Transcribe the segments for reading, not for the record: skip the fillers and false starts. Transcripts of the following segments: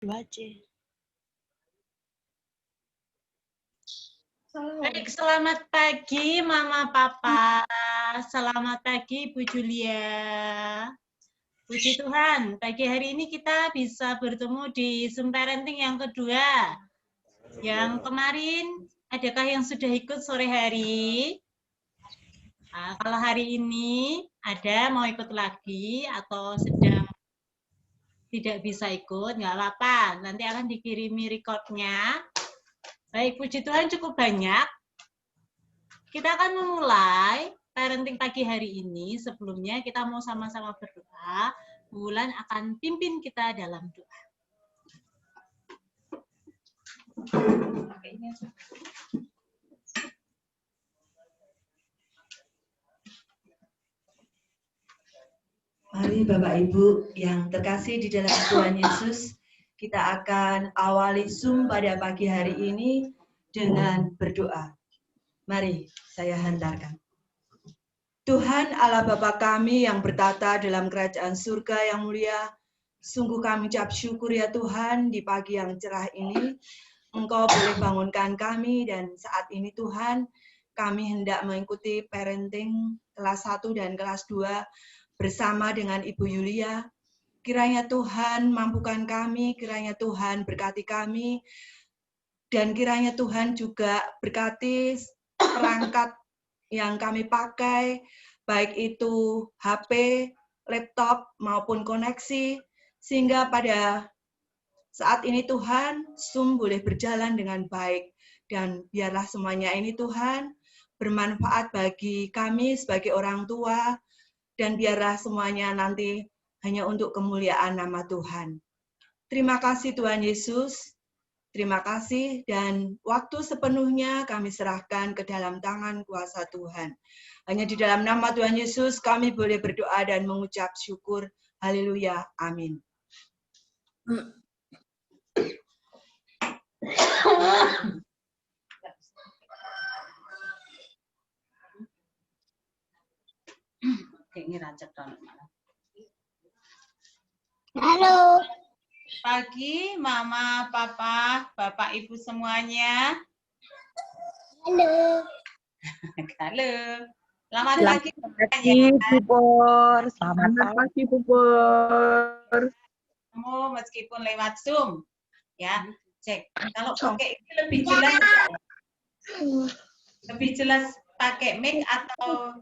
Baik, selamat pagi Mama Papa. Selamat pagi Bu Julia. Puji Tuhan, pagi hari ini kita bisa bertemu di Zoom Parenting yang kedua. Yang kemarin, adakah yang sudah ikut sore hari? Nah, kalau hari ini ada mau ikut lagi atau sedang tidak bisa ikut, nggak apa-apa. Nanti akan dikirimi recordnya. Baik, puji Tuhan cukup banyak. Kita akan memulai parenting pagi hari ini. Sebelumnya kita mau sama-sama berdoa. Bulan akan pimpin kita dalam doa. Mari Bapak Ibu yang terkasih di dalam Tuhan Yesus, kita akan awali Zoom pada pagi hari ini dengan berdoa. Mari saya hantarkan. Tuhan Allah Bapa kami yang bertata dalam kerajaan surga yang mulia, sungguh kami ucap syukur ya Tuhan di pagi yang cerah ini, Engkau boleh bangunkan kami dan saat ini Tuhan, kami hendak mengikuti parenting kelas 1 dan kelas 2 bersama dengan Ibu Yulia. Kiranya Tuhan mampukan kami, kiranya Tuhan berkati kami, dan kiranya Tuhan juga berkati perangkat yang kami pakai, baik itu HP, laptop, maupun koneksi, sehingga pada saat ini Tuhan, Zoom boleh berjalan dengan baik. Dan biarlah semuanya ini Tuhan, bermanfaat bagi kami sebagai orang tua, dan biarlah semuanya nanti hanya untuk kemuliaan nama Tuhan. Terima kasih Tuhan Yesus. Terima kasih dan waktu sepenuhnya kami serahkan ke dalam tangan kuasa Tuhan. Hanya di dalam nama Tuhan Yesus kami boleh berdoa dan mengucap syukur. Haleluya. Amin. Halo. Pagi Mama, Papa, Bapak, Ibu semuanya. Halo. Halo. Selamat pagi. Bu Pur. Selamat pagi Bu Pur. Kamu meskipun lewat Zoom, ya cek. Kalau pakai ini lebih jelas, pakai mic atau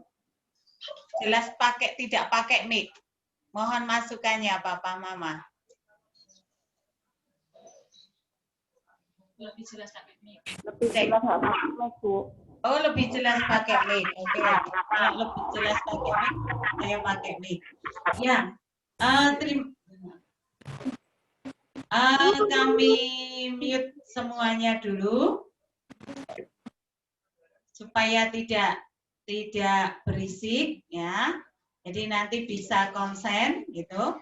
jelas tidak pakai mic. Mohon masukannya Papa Mama. Lebih jelas pakai mic. Oh, lebih jelas pakai mic. Oke. Kalau lebih jelas pakai mic, saya pakai mic. Ya. Kami mute semuanya dulu supaya tidak berisik ya. Jadi nanti bisa konsen gitu.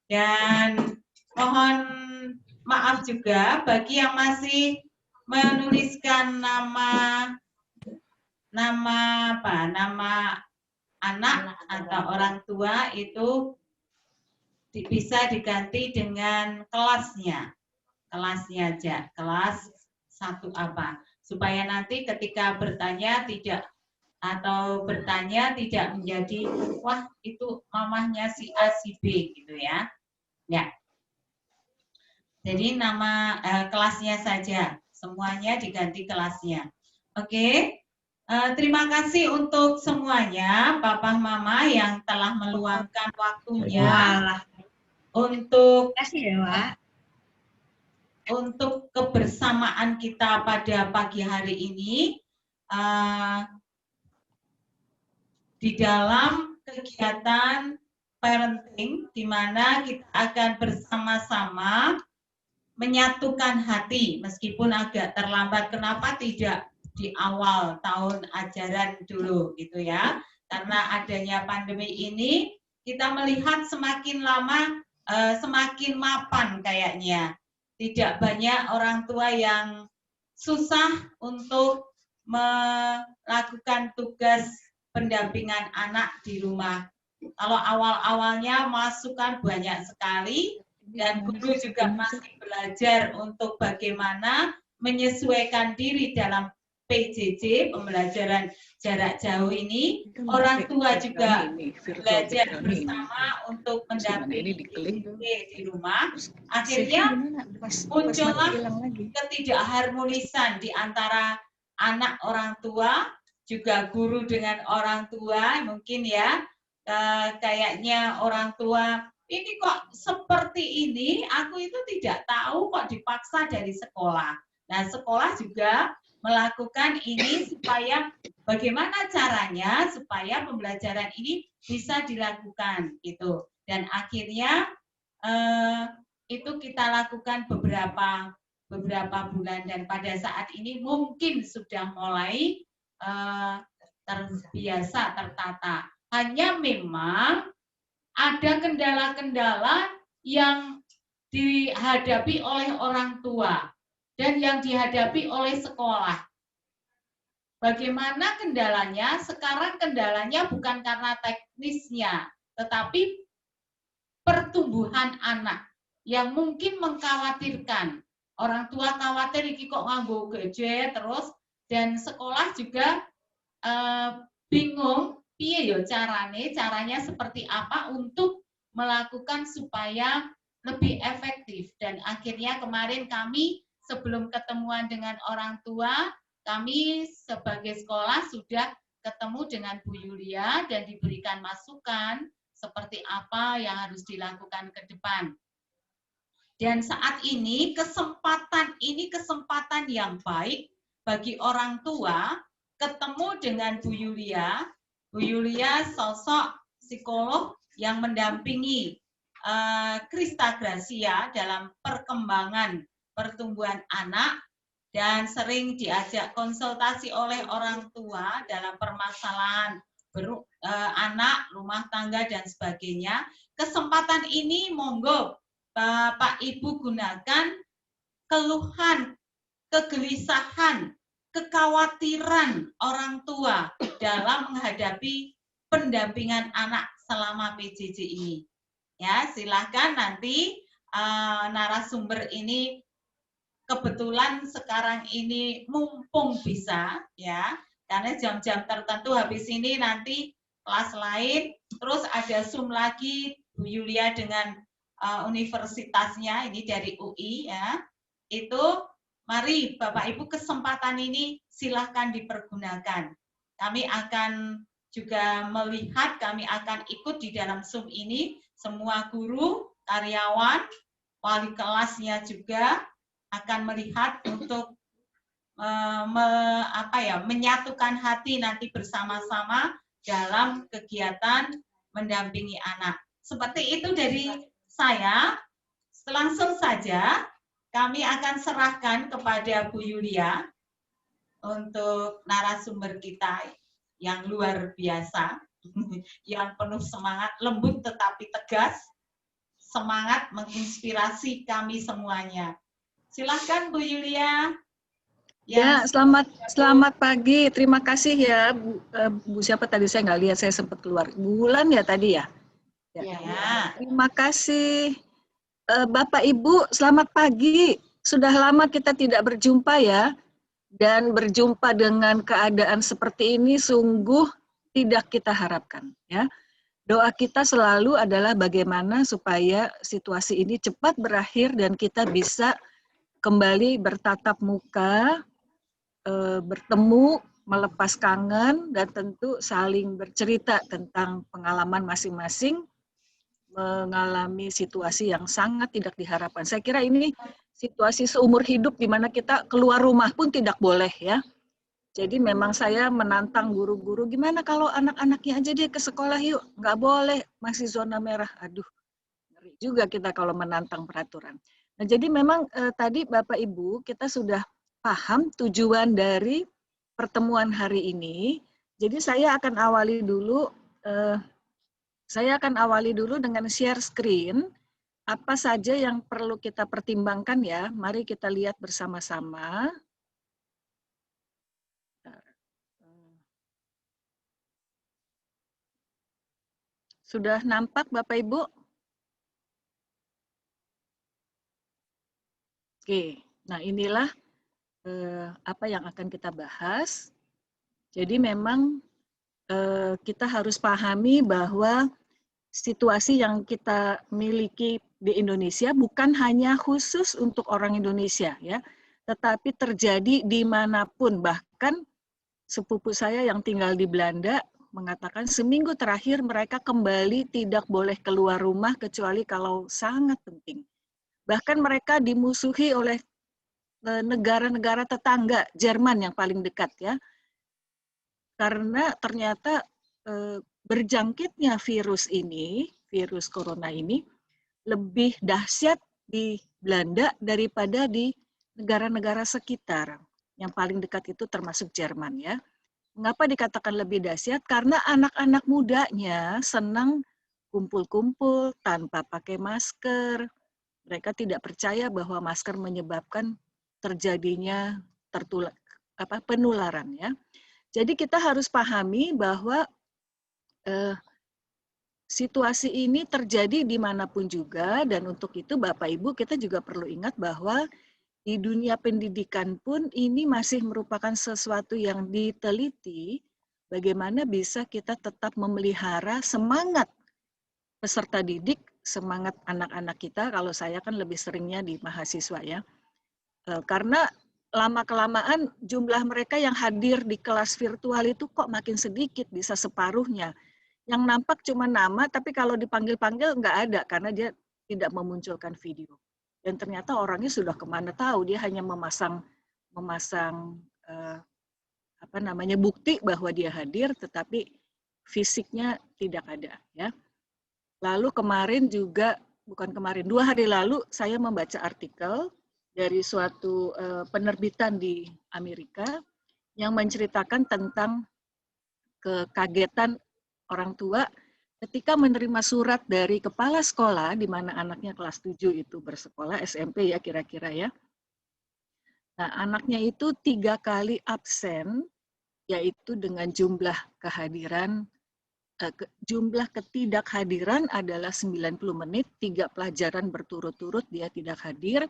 Dan mohon maaf juga bagi yang masih menuliskan nama anak atau orang tua itu bisa diganti dengan kelasnya aja, kelas 1 apa, supaya nanti ketika bertanya tidak menjadi wah itu mamahnya si A si B gitu ya. Ya. Jadi nama kelasnya saja, semuanya diganti kelasnya. Oke. Terima kasih untuk semuanya, Papa Mama yang telah meluangkan waktunya untuk kebersamaan kita pada pagi hari ini di dalam kegiatan parenting, di mana kita akan bersama-sama menyatukan hati, meskipun agak terlambat. Kenapa tidak di awal tahun ajaran dulu gitu ya? Karena adanya pandemi ini, kita melihat semakin lama semakin mapan kayaknya. Tidak banyak orang tua yang susah untuk melakukan tugas pendampingan anak di rumah. Kalau awal-awalnya masukan banyak sekali, Dan guru juga masih belajar untuk bagaimana menyesuaikan diri dalam PJJ, pembelajaran jarak jauh ini. Orang tua juga belajar bersama untuk mendampingi PJJ di rumah. Akhirnya muncullah ketidakharmonisan di antara anak orang tua, juga guru dengan orang tua, mungkin ya, kayaknya orang tua, ini kok seperti ini, aku itu tidak tahu kok dipaksa dari sekolah. Nah, sekolah juga melakukan ini supaya bagaimana caranya supaya pembelajaran ini bisa dilakukan gitu. Dan akhirnya itu kita lakukan beberapa bulan, dan pada saat ini mungkin sudah mulai terbiasa, tertata. Hanya memang ada kendala-kendala yang dihadapi oleh orang tua dan yang dihadapi oleh sekolah. Bagaimana kendalanya? Sekarang kendalanya bukan karena teknisnya, tetapi pertumbuhan anak yang mungkin mengkhawatirkan. Orang tua khawatir iki kok nganggo gadget terus, dan sekolah juga bingung piye yo caranya seperti apa untuk melakukan supaya lebih efektif. Dan akhirnya kemarin kami sebelum ketemuan dengan orang tua, kami sebagai sekolah sudah ketemu dengan Bu Yulia dan diberikan masukan seperti apa yang harus dilakukan ke depan. Dan saat ini kesempatan yang baik bagi orang tua ketemu dengan Bu Yulia. Bu Yulia sosok psikolog yang mendampingi Krista Gracia dalam perkembangan pertumbuhan anak dan sering diajak konsultasi oleh orang tua dalam permasalahan anak, rumah tangga, dan sebagainya. Kesempatan ini monggo Bapak Ibu gunakan keluhan, kegelisahan, kekhawatiran orang tua dalam menghadapi pendampingan anak selama PJJ ini. Ya, silahkan nanti narasumber ini kebetulan sekarang ini mumpung bisa ya, karena jam-jam tertentu habis ini nanti kelas lain, terus ada Zoom lagi Bu Yulia dengan universitasnya ini dari UI ya. Itu mari Bapak Ibu kesempatan ini silahkan dipergunakan. Kami akan juga melihat, kami akan ikut di dalam Zoom ini, semua guru, karyawan, wali kelasnya juga akan melihat untuk menyatukan hati nanti bersama-sama dalam kegiatan mendampingi anak. Seperti itu dari saya. Langsung saja kami akan serahkan kepada Bu Yulia untuk narasumber kita yang luar biasa, yang penuh semangat, lembut tetapi tegas, semangat menginspirasi kami semuanya. Silakan Bu Yulia. Ya, selamat pagi. Terima kasih ya Bu siapa tadi, saya nggak lihat, saya sempat keluar. Bulan ya tadi ya. Ya. Terima kasih. Bapak Ibu, selamat pagi. Sudah lama kita tidak berjumpa ya. Dan berjumpa dengan keadaan seperti ini sungguh tidak kita harapkan ya. Doa kita selalu adalah bagaimana supaya situasi ini cepat berakhir dan kita bisa kembali bertatap muka, bertemu, melepas kangen, dan tentu saling bercerita tentang pengalaman masing-masing mengalami situasi yang sangat tidak diharapkan. Saya kira ini situasi seumur hidup di mana kita keluar rumah pun tidak boleh ya. Jadi memang saya menantang guru-guru, gimana kalau anak-anaknya aja dia ke sekolah yuk, nggak boleh, masih zona merah. Aduh, ngeri juga kita kalau menantang peraturan. Nah jadi memang tadi Bapak Ibu kita sudah paham tujuan dari pertemuan hari ini. Jadi saya akan awali dulu dengan share screen. Apa saja yang perlu kita pertimbangkan ya? Mari kita lihat bersama-sama. Sudah nampak Bapak Ibu? Oke, nah inilah apa yang akan kita bahas. Jadi memang kita harus pahami bahwa situasi yang kita miliki di Indonesia bukan hanya khusus untuk orang Indonesia, ya, tetapi terjadi dimanapun. Bahkan sepupu saya yang tinggal di Belanda mengatakan seminggu terakhir mereka kembali tidak boleh keluar rumah kecuali kalau sangat penting. Bahkan mereka dimusuhi oleh negara-negara tetangga, Jerman yang paling dekat, ya, karena ternyata berjangkitnya virus ini, virus corona ini, lebih dahsyat di Belanda daripada di negara-negara sekitar. Yang paling dekat itu termasuk Jerman, ya. Mengapa dikatakan lebih dahsyat? Karena anak-anak mudanya senang kumpul-kumpul tanpa pakai masker. Mereka tidak percaya bahwa masker menyebabkan terjadinya penularan, ya. Jadi kita harus pahami bahwa situasi ini terjadi dimanapun juga, dan untuk itu Bapak Ibu kita juga perlu ingat bahwa di dunia pendidikan pun ini masih merupakan sesuatu yang diteliti, bagaimana bisa kita tetap memelihara semangat peserta didik, semangat anak-anak kita. Kalau saya kan lebih seringnya di mahasiswa, ya. Karena lama-kelamaan jumlah mereka yang hadir di kelas virtual itu kok makin sedikit, bisa separuhnya. Yang nampak cuma nama, tapi kalau dipanggil-panggil nggak ada, karena dia tidak memunculkan video. Dan ternyata orangnya sudah kemana tahu, dia hanya memasang bukti bahwa dia hadir, tetapi fisiknya tidak ada, ya. Lalu kemarin juga, bukan kemarin, 2 hari lalu saya membaca artikel dari suatu penerbitan di Amerika yang menceritakan tentang kekagetan orang tua ketika menerima surat dari kepala sekolah di mana anaknya kelas 7 itu bersekolah, SMP ya kira-kira, ya. Nah, anaknya itu 3 kali absen, yaitu dengan jumlah ketidakhadiran adalah 90 menit, 3 pelajaran berturut-turut dia tidak hadir.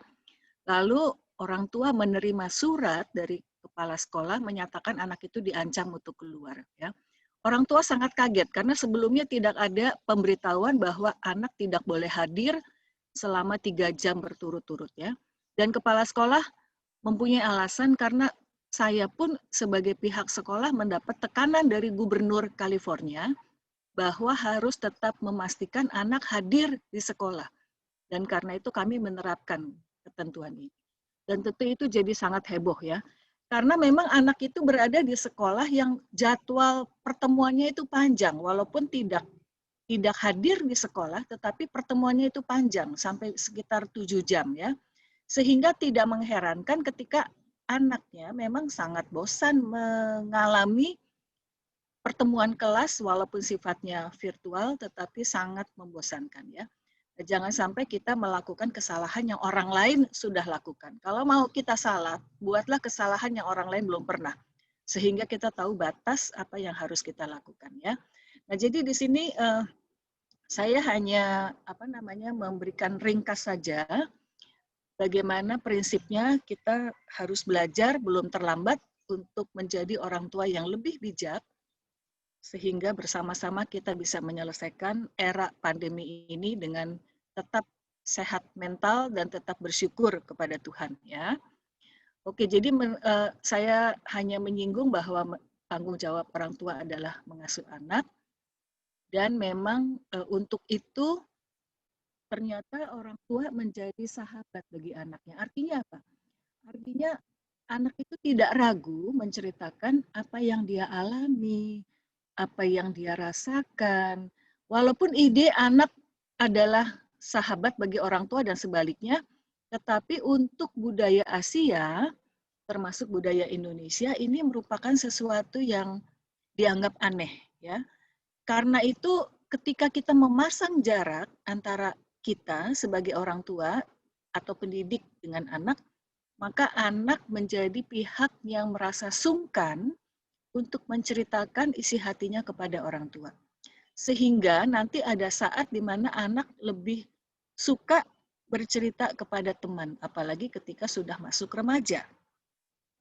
Lalu orang tua menerima surat dari kepala sekolah menyatakan anak itu diancam untuk keluar, ya. Orang tua sangat kaget karena sebelumnya tidak ada pemberitahuan bahwa anak tidak boleh hadir selama 3 jam berturut-turut, ya. Dan kepala sekolah mempunyai alasan karena saya pun sebagai pihak sekolah mendapat tekanan dari Gubernur California bahwa harus tetap memastikan anak hadir di sekolah. Dan karena itu kami menerapkan ketentuan ini. Dan tentu itu jadi sangat heboh, ya. Karena memang anak itu berada di sekolah yang jadwal pertemuannya itu panjang, walaupun tidak hadir di sekolah, tetapi pertemuannya itu panjang, sampai sekitar 7 jam, ya. Sehingga tidak mengherankan ketika anaknya memang sangat bosan mengalami pertemuan kelas, walaupun sifatnya virtual, tetapi sangat membosankan, ya. Jangan sampai kita melakukan kesalahan yang orang lain sudah lakukan. Kalau mau kita salah, buatlah kesalahan yang orang lain belum pernah. Sehingga kita tahu batas apa yang harus kita lakukan, ya. Nah, jadi di sini saya hanya memberikan ringkas saja bagaimana prinsipnya kita harus belajar belum terlambat untuk menjadi orang tua yang lebih bijak, sehingga bersama-sama kita bisa menyelesaikan era pandemi ini dengan tetap sehat mental dan tetap bersyukur kepada Tuhan, ya. Oke, jadi saya hanya menyinggung bahwa tanggung jawab orang tua adalah mengasuh anak, dan memang untuk itu ternyata orang tua menjadi sahabat bagi anaknya. Artinya apa? Artinya anak itu tidak ragu menceritakan apa yang dia alami, apa yang dia rasakan. Walaupun ide anak adalah sahabat bagi orang tua dan sebaliknya, tetapi untuk budaya Asia, termasuk budaya Indonesia, ini merupakan sesuatu yang dianggap aneh, ya. Karena itu ketika kita memasang jarak antara kita sebagai orang tua atau pendidik dengan anak, maka anak menjadi pihak yang merasa sungkan untuk menceritakan isi hatinya kepada orang tua. Sehingga nanti ada saat di mana anak lebih suka bercerita kepada teman, apalagi ketika sudah masuk remaja.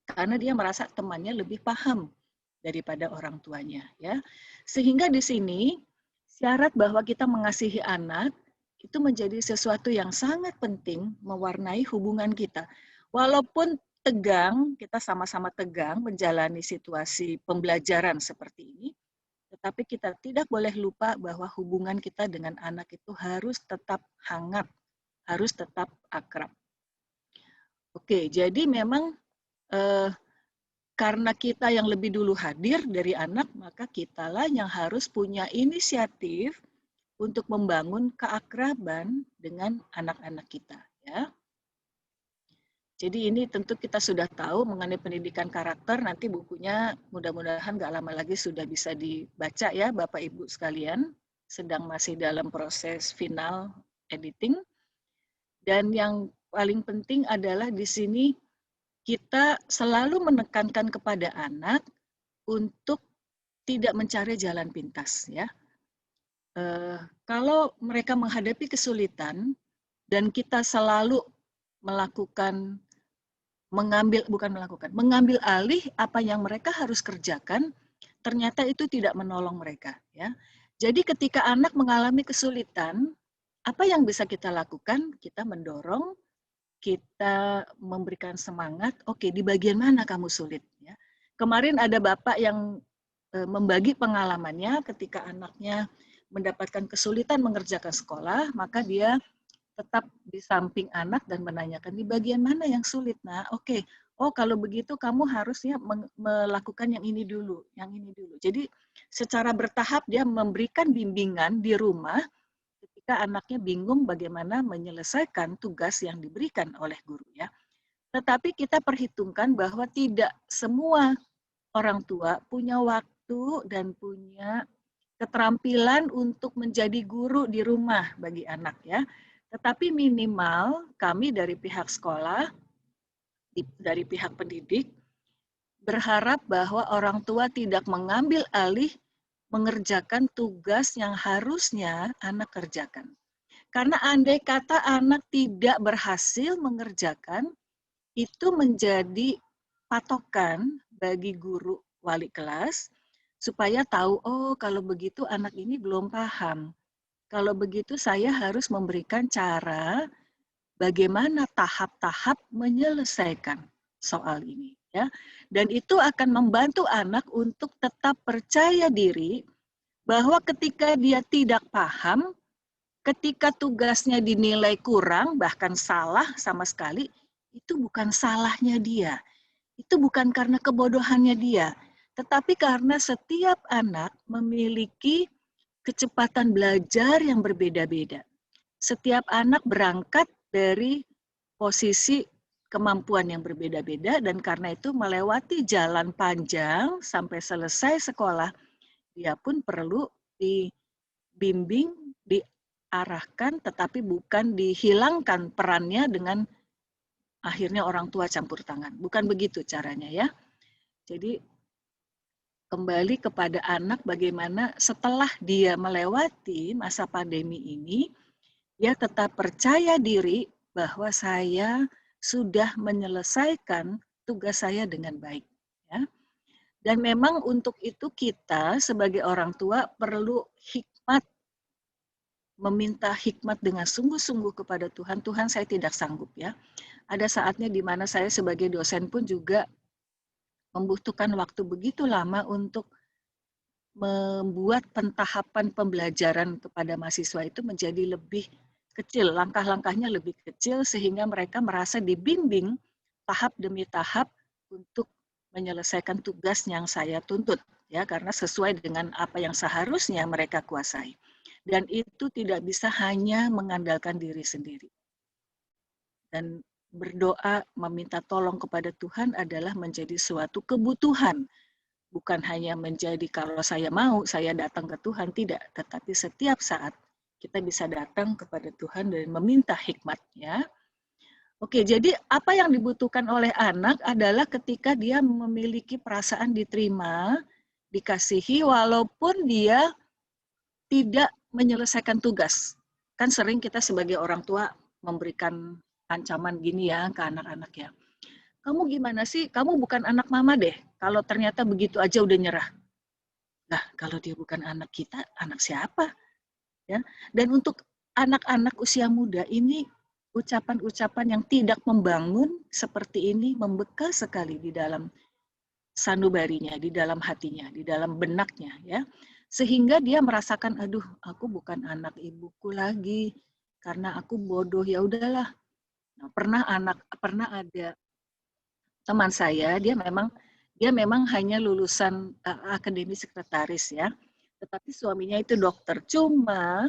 Karena dia merasa temannya lebih paham daripada orang tuanya, ya. Sehingga di sini syarat bahwa kita mengasihi anak itu menjadi sesuatu yang sangat penting mewarnai hubungan kita. Walaupun tegang, kita sama-sama tegang menjalani situasi pembelajaran seperti ini, tetapi kita tidak boleh lupa bahwa hubungan kita dengan anak itu harus tetap hangat, harus tetap akrab. Oke, jadi memang karena kita yang lebih dulu hadir dari anak, maka kitalah yang harus punya inisiatif untuk membangun keakraban dengan anak-anak kita, ya. Jadi ini tentu kita sudah tahu mengenai pendidikan karakter, nanti bukunya mudah-mudahan nggak lama lagi sudah bisa dibaca ya Bapak Ibu sekalian, sedang masih dalam proses final editing. Dan yang paling penting adalah di sini kita selalu menekankan kepada anak untuk tidak mencari jalan pintas, ya. Kalau mereka menghadapi kesulitan dan kita selalu mengambil alih apa yang mereka harus kerjakan, ternyata itu tidak menolong mereka, ya. Jadi ketika anak mengalami kesulitan, apa yang bisa kita lakukan? Kita mendorong, kita memberikan semangat. Oke, di bagian mana kamu sulit, ya. Kemarin ada bapak yang membagi pengalamannya ketika anaknya mendapatkan kesulitan mengerjakan sekolah, maka dia tetap di samping anak dan menanyakan di bagian mana yang sulit. Nah, oke. Oh, kalau begitu kamu harusnya melakukan yang ini dulu, yang ini dulu. Jadi secara bertahap dia memberikan bimbingan di rumah ketika anaknya bingung bagaimana menyelesaikan tugas yang diberikan oleh guru, ya. Tetapi kita perhitungkan bahwa tidak semua orang tua punya waktu dan punya keterampilan untuk menjadi guru di rumah bagi anak, ya. Tetapi minimal kami dari pihak sekolah, dari pihak pendidik, berharap bahwa orang tua tidak mengambil alih mengerjakan tugas yang harusnya anak kerjakan. Karena andai kata anak tidak berhasil mengerjakan, itu menjadi patokan bagi guru wali kelas, supaya tahu, oh kalau begitu anak ini belum paham. Kalau begitu saya harus memberikan cara bagaimana tahap-tahap menyelesaikan soal ini, ya. Dan itu akan membantu anak untuk tetap percaya diri bahwa ketika dia tidak paham, ketika tugasnya dinilai kurang bahkan salah sama sekali, itu bukan salahnya dia. Itu bukan karena kebodohannya dia, tetapi karena setiap anak memiliki kecepatan belajar yang berbeda-beda. Setiap anak berangkat dari posisi kemampuan yang berbeda-beda dan karena itu melewati jalan panjang sampai selesai sekolah, dia pun perlu dibimbing, diarahkan, tetapi bukan dihilangkan perannya dengan akhirnya orang tua campur tangan. Bukan begitu caranya, ya. Jadi kembali kepada anak bagaimana setelah dia melewati masa pandemi ini, dia tetap percaya diri bahwa saya sudah menyelesaikan tugas saya dengan baik. Ya. Dan memang untuk itu kita sebagai orang tua perlu hikmat, meminta hikmat dengan sungguh-sungguh kepada Tuhan. Tuhan, saya tidak sanggup, ya. Ada saatnya di mana saya sebagai dosen pun juga membutuhkan waktu begitu lama untuk membuat pentahapan pembelajaran kepada mahasiswa itu menjadi lebih kecil, langkah-langkahnya lebih kecil sehingga mereka merasa dibimbing tahap demi tahap untuk menyelesaikan tugas yang saya tuntut, ya, karena sesuai dengan apa yang seharusnya mereka kuasai. Dan itu tidak bisa hanya mengandalkan diri sendiri. Dan berdoa meminta tolong kepada Tuhan adalah menjadi suatu kebutuhan. Bukan hanya menjadi kalau saya mau, saya datang ke Tuhan, tidak. Tetapi setiap saat kita bisa datang kepada Tuhan dan meminta hikmat, ya. Oke, jadi apa yang dibutuhkan oleh anak adalah ketika dia memiliki perasaan diterima, dikasihi, walaupun dia tidak menyelesaikan tugas. Kan sering kita sebagai orang tua memberikan ancaman gini ya ke anak-anak ya. Kamu gimana sih? Kamu bukan anak mama deh. Kalau ternyata begitu aja udah nyerah. Nah, kalau dia bukan anak kita, anak siapa? Ya. Dan untuk anak-anak usia muda ini ucapan-ucapan yang tidak membangun seperti ini membekas sekali di dalam sanubarinya, di dalam hatinya, di dalam benaknya ya. Sehingga dia merasakan, aduh, aku bukan anak ibuku lagi karena aku bodoh, ya udahlah. Nah, pernah ada teman saya, dia memang hanya lulusan akademi sekretaris ya. Tetapi suaminya itu dokter. Cuma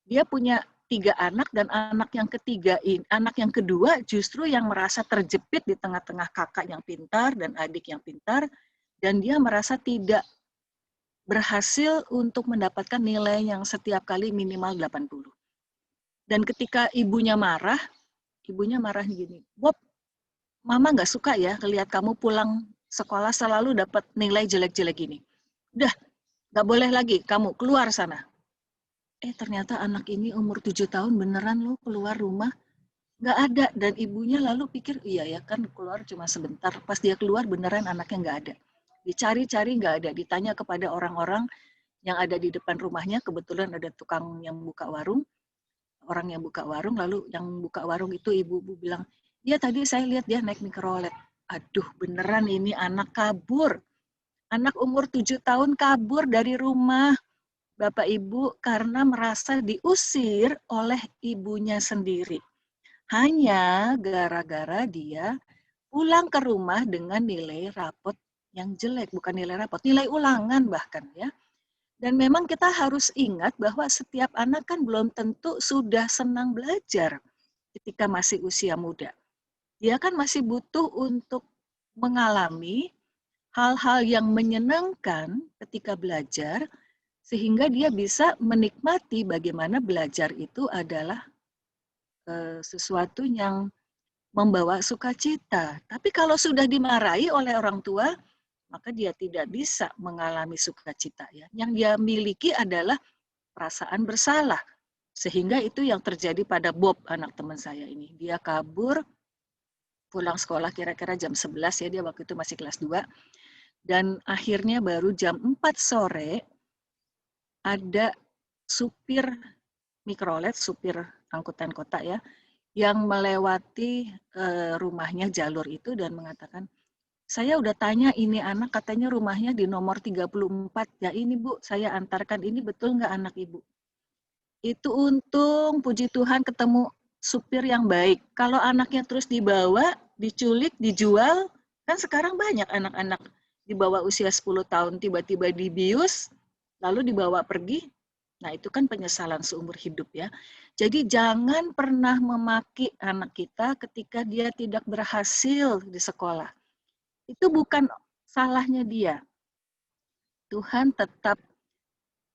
dia punya 3 anak dan anak yang kedua justru yang merasa terjepit di tengah-tengah kakak yang pintar dan adik yang pintar, dan dia merasa tidak berhasil untuk mendapatkan nilai yang setiap kali minimal 80. Dan ketika ibunya marah gini, Bob, mama nggak suka ya lihat kamu pulang sekolah selalu dapat nilai jelek-jelek gini. Udah, nggak boleh lagi, kamu keluar sana. Ternyata anak ini umur 7 tahun beneran loh keluar rumah. Nggak ada. Dan ibunya lalu pikir, iya ya kan keluar cuma sebentar. Pas dia keluar beneran anaknya nggak ada. Dicari-cari nggak ada. Ditanya kepada orang-orang yang ada di depan rumahnya. Kebetulan ada tukang yang buka warung. Orang yang buka warung, lalu yang buka warung itu ibu-ibu bilang, iya tadi saya lihat dia naik mikrolet. Aduh beneran ini anak kabur. Anak umur 7 tahun kabur dari rumah. Bapak Ibu karena merasa diusir oleh ibunya sendiri. Hanya gara-gara dia pulang ke rumah dengan nilai rapot yang jelek, bukan nilai rapot, nilai ulangan bahkan ya. Dan memang kita harus ingat bahwa setiap anak kan belum tentu sudah senang belajar ketika masih usia muda. Dia kan masih butuh untuk mengalami hal-hal yang menyenangkan ketika belajar, sehingga dia bisa menikmati bagaimana belajar itu adalah sesuatu yang membawa sukacita. Tapi kalau sudah dimarahi oleh orang tua, maka dia tidak bisa mengalami sukacita. Ya. Yang dia miliki adalah perasaan bersalah. Sehingga itu yang terjadi pada Bob, anak teman saya ini. Dia kabur, pulang sekolah kira-kira jam 11 ya, dia waktu itu masih kelas 2. Dan akhirnya baru jam 4 sore, ada supir mikrolet, supir angkutan kota ya, yang melewati rumahnya jalur itu dan mengatakan, saya udah tanya ini anak katanya rumahnya di nomor 34, ya ini Bu, saya antarkan, ini betul nggak anak Ibu? Itu untung, puji Tuhan ketemu supir yang baik. Kalau anaknya terus dibawa, diculik, dijual, kan sekarang banyak anak-anak di bawah usia 10 tahun tiba-tiba dibius, lalu dibawa pergi, nah itu kan penyesalan seumur hidup ya. Jadi jangan pernah memaki anak kita ketika dia tidak berhasil di sekolah. Itu bukan salahnya dia. Tuhan tetap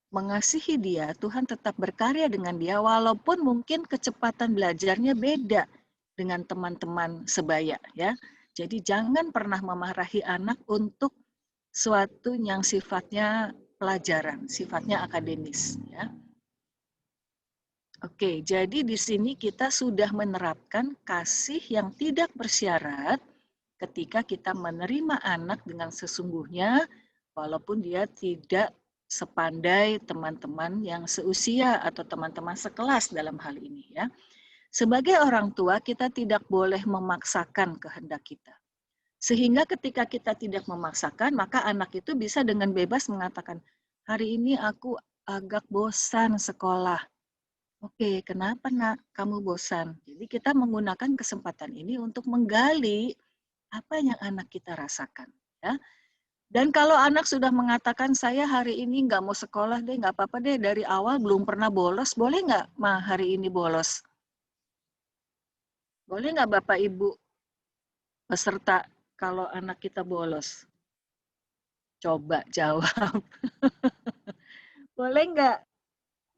mengasihi dia, Tuhan tetap berkarya dengan dia, walaupun mungkin kecepatan belajarnya beda dengan teman-teman sebaya ya. Jadi jangan pernah memarahi anak untuk suatu yang sifatnya pelajaran, sifatnya akademis ya. Oke, jadi di sini kita sudah menerapkan kasih yang tidak bersyarat ketika kita menerima anak dengan sesungguhnya walaupun dia tidak sepandai teman-teman yang seusia atau teman-teman sekelas dalam hal ini ya. Sebagai orang tua kita tidak boleh memaksakan kehendak kita. Sehingga ketika kita tidak memaksakan, maka anak itu bisa dengan bebas mengatakan, hari ini aku agak bosan sekolah. Oke, kenapa nak kamu bosan? Jadi kita menggunakan kesempatan ini untuk menggali apa yang anak kita rasakan. Ya. Dan kalau anak sudah mengatakan, saya hari ini nggak mau sekolah deh, nggak apa-apa deh, dari awal belum pernah bolos, boleh nggak Ma hari ini bolos? Boleh nggak Bapak Ibu peserta kalau anak kita bolos? Coba jawab. Boleh nggak?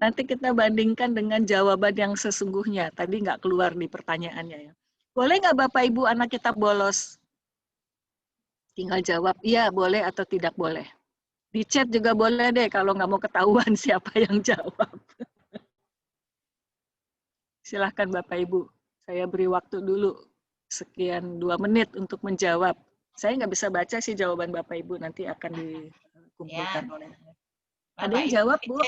Nanti kita bandingkan dengan jawaban yang sesungguhnya. Tadi nggak keluar di pertanyaannya ya. Boleh nggak Bapak Ibu anak kita bolos? Tinggal jawab iya boleh atau tidak boleh. Di chat juga boleh deh kalau nggak mau ketahuan siapa yang jawab. Silahkan Bapak Ibu. Saya beri waktu dulu sekian 2 menit untuk menjawab. Saya nggak bisa baca sih jawaban Bapak Ibu, nanti akan dikumpulkan oleh. Ada yang jawab, Bu?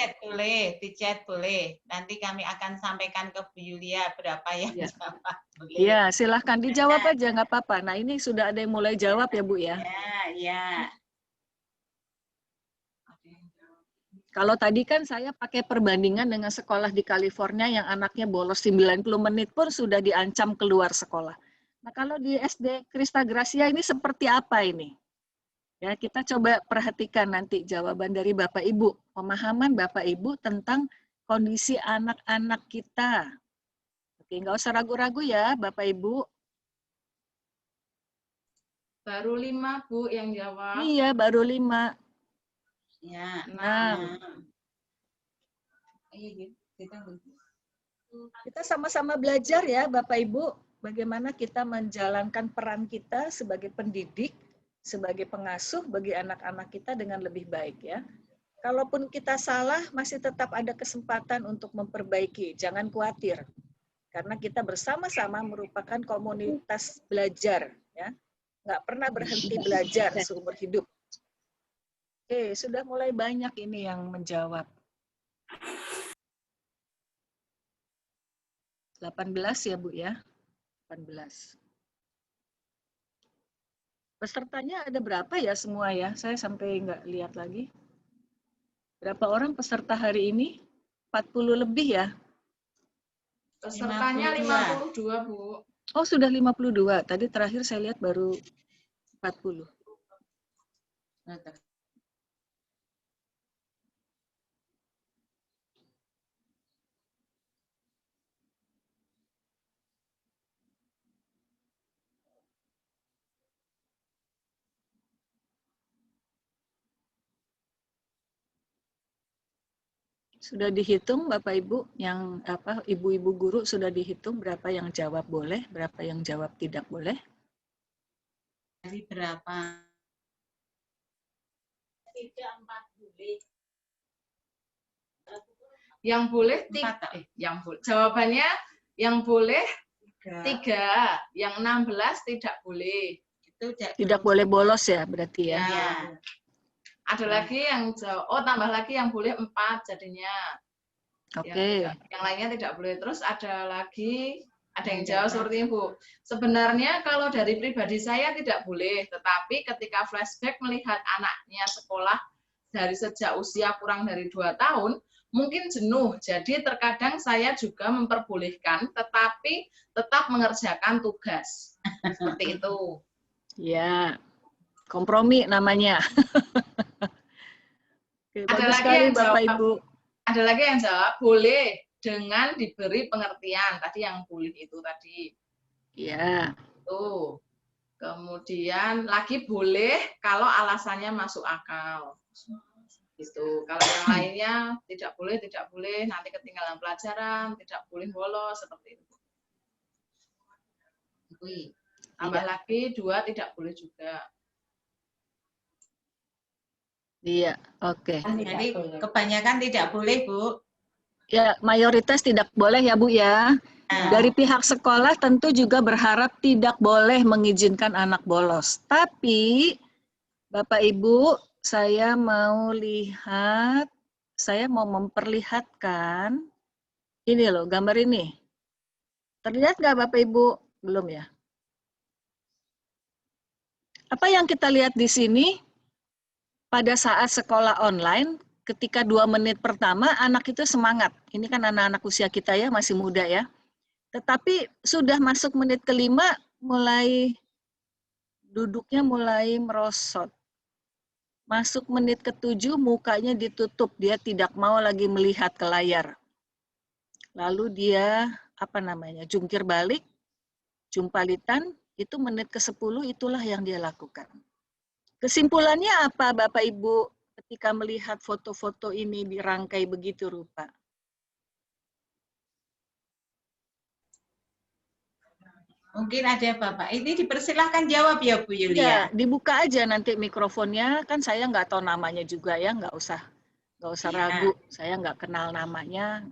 Di chat boleh. Nanti kami akan sampaikan ke Bu Yulia berapa yang jawab. Boleh. Iya, silahkan dijawab aja, nggak apa-apa. Nah, ini sudah ada yang mulai jawab ya, Bu ya? Iya. Kalau tadi kan saya pakai perbandingan dengan sekolah di California yang anaknya bolos 90 menit pun sudah diancam keluar sekolah. Nah, kalau di SD Krista Gracia ini seperti apa ini? Ya, kita coba perhatikan nanti jawaban dari Bapak Ibu, pemahaman Bapak Ibu tentang kondisi anak-anak kita. Oke, nggak usah ragu-ragu ya, Bapak Ibu. Baru 5, Bu, yang jawab. Iya, baru 5. Ya, 6. Kita sama-sama belajar ya, Bapak Ibu, bagaimana kita menjalankan peran kita sebagai pendidik, sebagai pengasuh bagi anak-anak kita dengan lebih baik ya. Kalaupun kita salah, masih tetap ada kesempatan untuk memperbaiki. Jangan khawatir, karena kita bersama-sama merupakan komunitas belajar ya. Nggak pernah berhenti belajar seumur hidup. Oke, sudah mulai banyak ini yang menjawab. 18 ya, Bu ya. 18. Pesertanya ada berapa ya semua ya? Saya sampai nggak lihat lagi. Berapa orang peserta hari ini? 40 lebih ya? Pesertanya 52, Bu. Oh, sudah 52. Tadi terakhir saya lihat baru 40. Sudah dihitung Bapak Ibu, yang ibu-ibu guru sudah dihitung berapa yang jawab boleh, berapa yang jawab tidak boleh? Jadi berapa? 3, 4 boleh. Yang boleh 3. Jawabannya yang boleh 3, yang 16 tidak boleh. Itu tidak boleh bolos ya berarti ya. Ya. Ada lagi yang tambah lagi yang boleh 4 jadinya. Oke. Yang lainnya tidak boleh. Terus ada yang jawab seperti ini, Bu. Sebenarnya kalau dari pribadi saya tidak boleh, tetapi ketika flashback melihat anaknya sekolah dari sejak usia kurang dari 2 tahun, mungkin jenuh. Jadi terkadang saya juga memperbolehkan, tetapi tetap mengerjakan tugas. Seperti itu. Ya, kompromi namanya. Oke, Ada bagus lagi sekali yang Bapak jawab, Ibu. Ada lagi yang jawab, boleh dengan diberi pengertian. Tadi yang boleh itu tadi. Ya. Tuh. Kemudian lagi boleh kalau alasannya masuk akal. Gitu. Kalau yang lainnya tidak boleh, nanti ketinggalan pelajaran, tidak boleh bolos, seperti itu. Tambah lagi 2 tidak boleh juga. Iya, oke. Jadi kebanyakan tidak boleh, Bu. Ya, mayoritas tidak boleh ya, Bu ya. Dari pihak sekolah tentu juga berharap tidak boleh mengizinkan anak bolos. Tapi, Bapak Ibu, saya mau memperlihatkan, ini loh, gambar ini. Terlihat nggak Bapak Ibu? Belum ya? Apa yang kita lihat di sini? Pada saat sekolah online, ketika 2 menit pertama, anak itu semangat. Ini kan anak-anak usia kita ya, masih muda ya. Tetapi sudah masuk menit ke-5, duduknya mulai merosot. Masuk menit ke-7, mukanya ditutup. Dia tidak mau lagi melihat ke layar. Lalu dia, jungkir balik, jumpalitan, itu menit ke-10, itulah yang dia lakukan. Kesimpulannya apa Bapak Ibu ketika melihat foto-foto ini dirangkai begitu rupa? Mungkin ada Bapak. Ini dipersilahkan jawab ya Bu Yulia. Ya, dibuka aja nanti mikrofonnya, kan saya nggak tahu namanya juga ya, nggak usah ragu, saya nggak kenal namanya.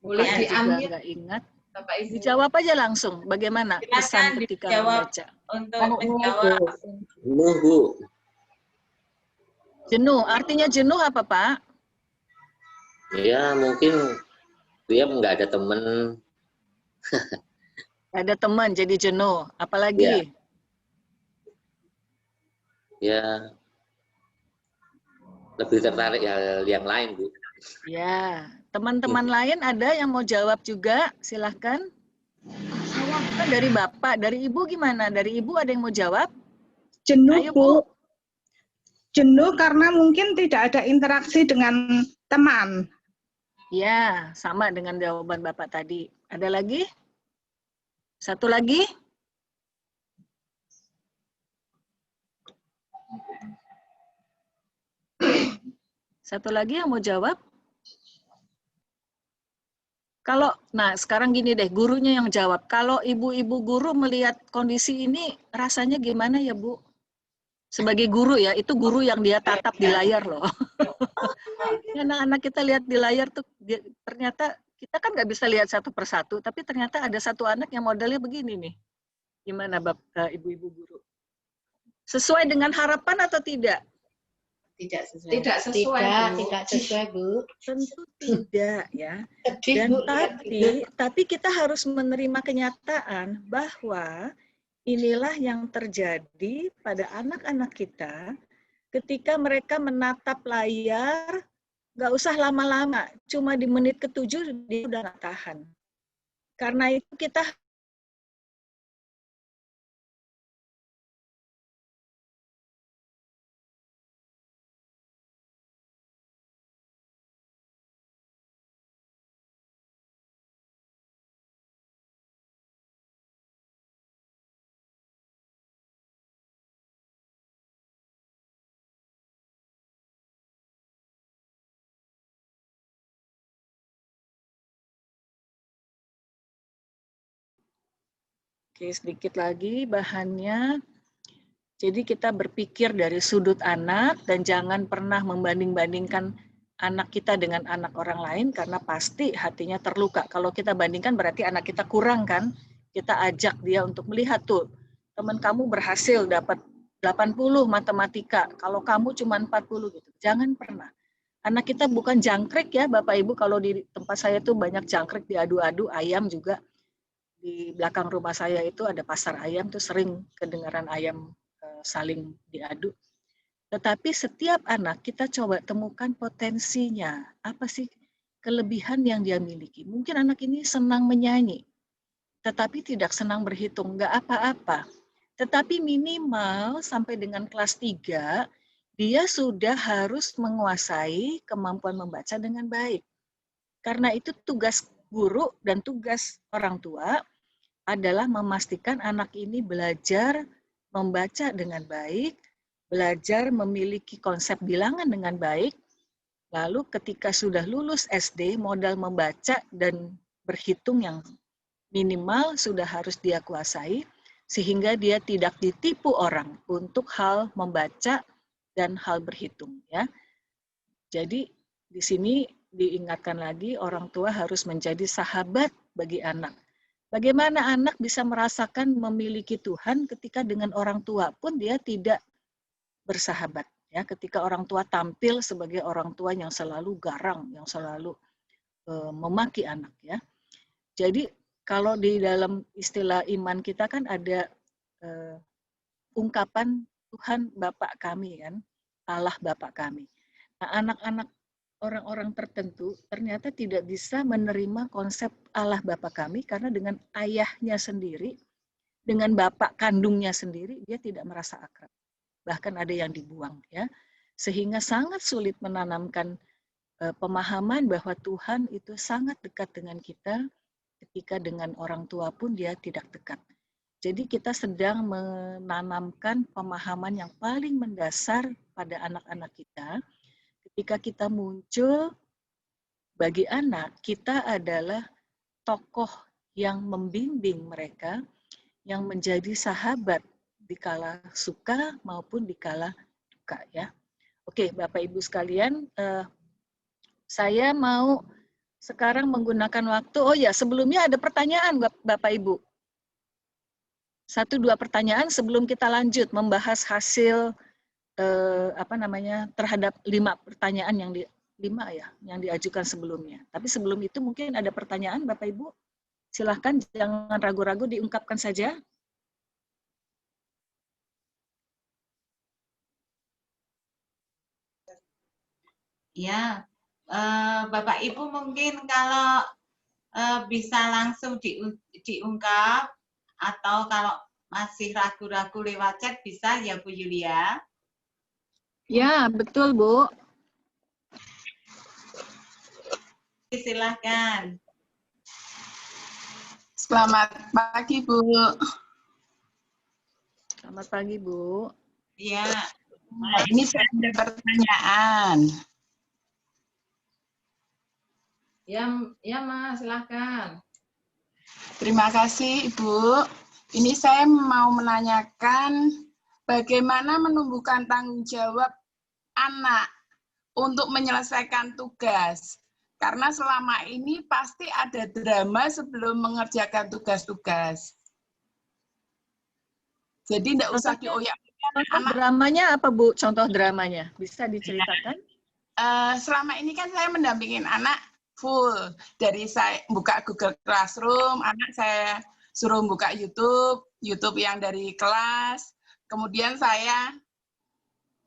Boleh juga di-unmute. nggak ingat. Bapak Ibu. Dijawab aja langsung. Bagaimana pesan Silakan ketika dijawab membaca? untuk menjawab. Jenuh, Bu. Jenuh. Artinya jenuh apa, Pak? Ya, mungkin dia nggak ada temen. Ada teman jadi jenuh. Apalagi? Ya, lebih tertarik hal yang lain, Bu. Ya, teman-teman lain ada yang mau jawab juga? Silahkan. Dari Bapak, dari Ibu gimana? Dari Ibu ada yang mau jawab? Jenuh, Ayo, Bu. Jenuh karena mungkin tidak ada interaksi dengan teman. Ya, sama dengan jawaban Bapak tadi. Ada lagi? Satu lagi? Satu lagi yang mau jawab? Kalau, nah sekarang gini deh, gurunya yang jawab. Kalau ibu-ibu guru melihat kondisi ini, rasanya gimana ya, Bu? Sebagai guru ya, itu guru yang dia tatap di layar loh. Anak-anak kita lihat di layar tuh, ternyata kita kan nggak bisa lihat satu persatu, tapi ternyata ada satu anak yang modelnya begini nih. Gimana ibu-ibu guru? Sesuai dengan harapan atau tidak? Tidak sesuai. Tidak sesuai, Bu. Tidak sesuai, Bu. Tentu tidak ya. Sedih, Dan Bu. tapi kita harus menerima kenyataan bahwa inilah yang terjadi pada anak-anak kita ketika mereka menatap layar, nggak usah lama-lama, cuma di menit ke-7 dia udah nggak tahan. Karena itu kita Oke, sedikit lagi bahannya. Jadi kita berpikir dari sudut anak dan jangan pernah membanding-bandingkan anak kita dengan anak orang lain karena pasti hatinya terluka. Kalau kita bandingkan berarti anak kita kurang kan? Kita ajak dia untuk melihat tuh, teman kamu berhasil dapat 80 matematika, kalau kamu cuma 40 gitu. Jangan pernah. Anak kita bukan jangkrik ya Bapak Ibu, kalau di tempat saya tuh banyak jangkrik diadu-adu, ayam juga. Di belakang rumah saya itu ada pasar ayam, tuh sering kedengaran ayam saling diadu. Tetapi setiap anak kita coba temukan potensinya. Apa sih kelebihan yang dia miliki? Mungkin anak ini senang menyanyi, tetapi tidak senang berhitung, nggak apa-apa. Tetapi minimal sampai dengan kelas 3, dia sudah harus menguasai kemampuan membaca dengan baik. Karena itu tugas guru dan tugas orang tua adalah memastikan anak ini belajar membaca dengan baik, belajar memiliki konsep bilangan dengan baik, lalu ketika sudah lulus SD, modal membaca dan berhitung yang minimal sudah harus dia kuasai, sehingga dia tidak ditipu orang untuk hal membaca dan hal berhitung. Ya. Jadi di sini diingatkan lagi orang tua harus menjadi sahabat bagi anak. Bagaimana anak bisa merasakan memiliki Tuhan ketika dengan orang tua pun dia tidak bersahabat. Ya, ketika orang tua tampil sebagai orang tua yang selalu garang, yang selalu memaki anak. Ya. Jadi kalau di dalam istilah iman kita kan ada ungkapan Tuhan Bapa kami kan, Allah Bapa kami. Nah, anak-anak orang-orang tertentu ternyata tidak bisa menerima konsep Allah Bapa kami karena dengan ayahnya sendiri, dengan bapak kandungnya sendiri, dia tidak merasa akrab. Bahkan ada yang dibuang. Ya, sehingga sangat sulit menanamkan pemahaman bahwa Tuhan itu sangat dekat dengan kita ketika dengan orang tua pun dia tidak dekat. Jadi kita sedang menanamkan pemahaman yang paling mendasar pada anak-anak kita. Ketika kita muncul, bagi anak, kita adalah tokoh yang membimbing mereka, yang menjadi sahabat dikala suka maupun dikala duka. Ya. Oke, Bapak Ibu sekalian, saya mau Sekarang menggunakan waktu, oh ya sebelumnya ada pertanyaan Bapak Ibu. 1-2 pertanyaan sebelum kita lanjut membahas hasil terhadap 5 pertanyaan yang diajukan sebelumnya. Tapi sebelum itu mungkin ada pertanyaan Bapak Ibu. Silahkan jangan ragu-ragu diungkapkan saja. Ya, Bapak Ibu mungkin kalau bisa langsung diungkap atau kalau masih ragu-ragu lewat chat bisa ya Bu Yulia? Ya, betul Bu. Silahkan. Selamat pagi Bu. Selamat pagi Bu. Ya. Nah, ini saya ada pertanyaan. Ya Mas, silahkan. Terima kasih Ibu. Ini saya mau menanyakan bagaimana menumbuhkan tanggung jawab anak untuk menyelesaikan tugas. Karena selama ini pasti ada drama sebelum mengerjakan tugas-tugas. Jadi tidak usah dioyak-oyak. Dramanya apa Bu? Contoh dramanya bisa diceritakan? Selama ini kan saya mendampingin anak full. Dari saya buka Google Classroom, anak saya suruh buka YouTube yang dari kelas. Kemudian saya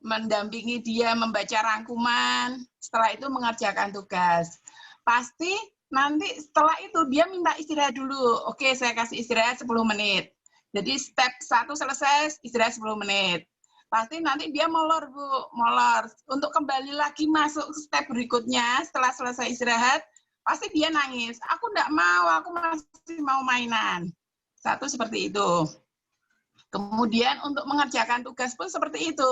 mendampingi dia membaca rangkuman, setelah itu mengerjakan tugas. Pasti nanti setelah itu dia minta istirahat dulu. Oke, saya kasih istirahat 10 menit. Jadi step 1 selesai, istirahat 10 menit. Pasti nanti dia molor, Bu, molor. Untuk kembali lagi masuk step berikutnya, setelah selesai istirahat, pasti dia nangis. Aku enggak mau, aku masih mau mainan. 1 seperti itu. Kemudian untuk mengerjakan tugas pun seperti itu.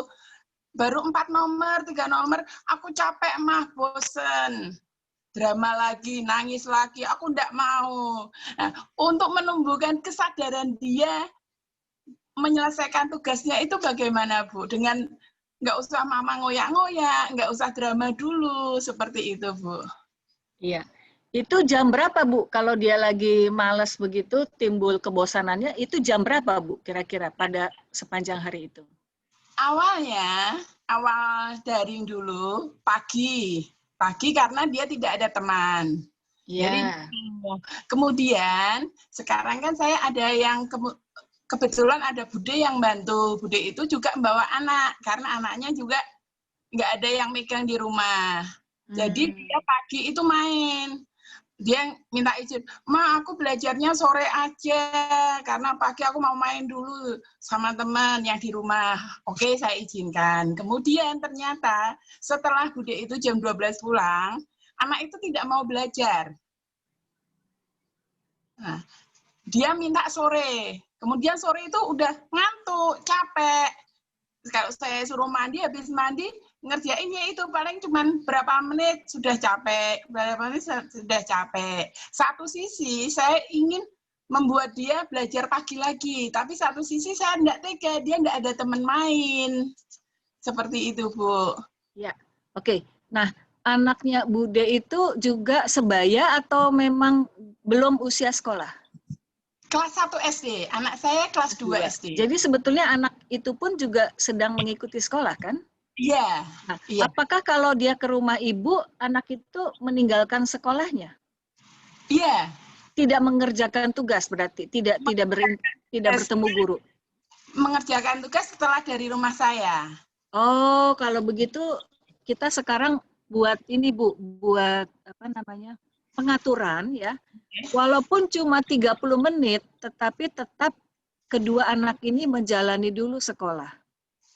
Baru 4 nomor, 3 nomor, aku capek mah, bosen. Drama lagi, nangis lagi, aku enggak mau. Nah, untuk menumbuhkan kesadaran dia menyelesaikan tugasnya itu bagaimana, Bu? Dengan nggak usah mama ngoyak-ngoyak, nggak usah drama dulu, seperti itu, Bu. Iya. Itu jam berapa, Bu? Kalau dia lagi malas begitu, timbul kebosanannya, itu jam berapa, Bu? Kira-kira pada sepanjang hari itu? Awalnya, awal daring dulu, pagi. Pagi karena dia tidak ada teman. Iya. Jadi, kemudian, sekarang kan saya ada yang kebetulan ada Bude yang bantu. Bude itu juga membawa anak, karena anaknya juga nggak ada yang megang di rumah. Jadi dia pagi itu main. Dia minta izin, Ma, aku belajarnya sore aja, karena pagi aku mau main dulu sama teman yang di rumah. Oke, saya izinkan. Kemudian ternyata setelah Bude itu jam 12 pulang, anak itu tidak mau belajar. Nah, dia minta sore. Kemudian sore itu udah ngantuk, capek. Kalau saya suruh mandi, habis mandi, ngerjainnya itu paling cuma berapa menit sudah capek, berapa menit sudah capek. Satu sisi saya ingin membuat dia belajar pagi lagi, tapi satu sisi saya enggak tega, dia enggak ada teman main. Seperti itu, Bu. Ya, oke. Nah, anaknya Bude itu juga sebaya atau memang belum usia sekolah? Kelas 1 SD, anak saya kelas 2 SD. Jadi sebetulnya anak itu pun juga sedang mengikuti sekolah, kan? Iya. Nah, iya. Apakah kalau dia ke rumah ibu, anak itu meninggalkan sekolahnya? Iya. Tidak mengerjakan tugas berarti, tidak bertemu guru. Mengerjakan tugas setelah dari rumah saya. Oh, kalau begitu kita sekarang buat ini Bu, buat apa namanya? Pengaturan ya. Walaupun cuma 30 menit, tetapi tetap kedua anak ini menjalani dulu sekolah.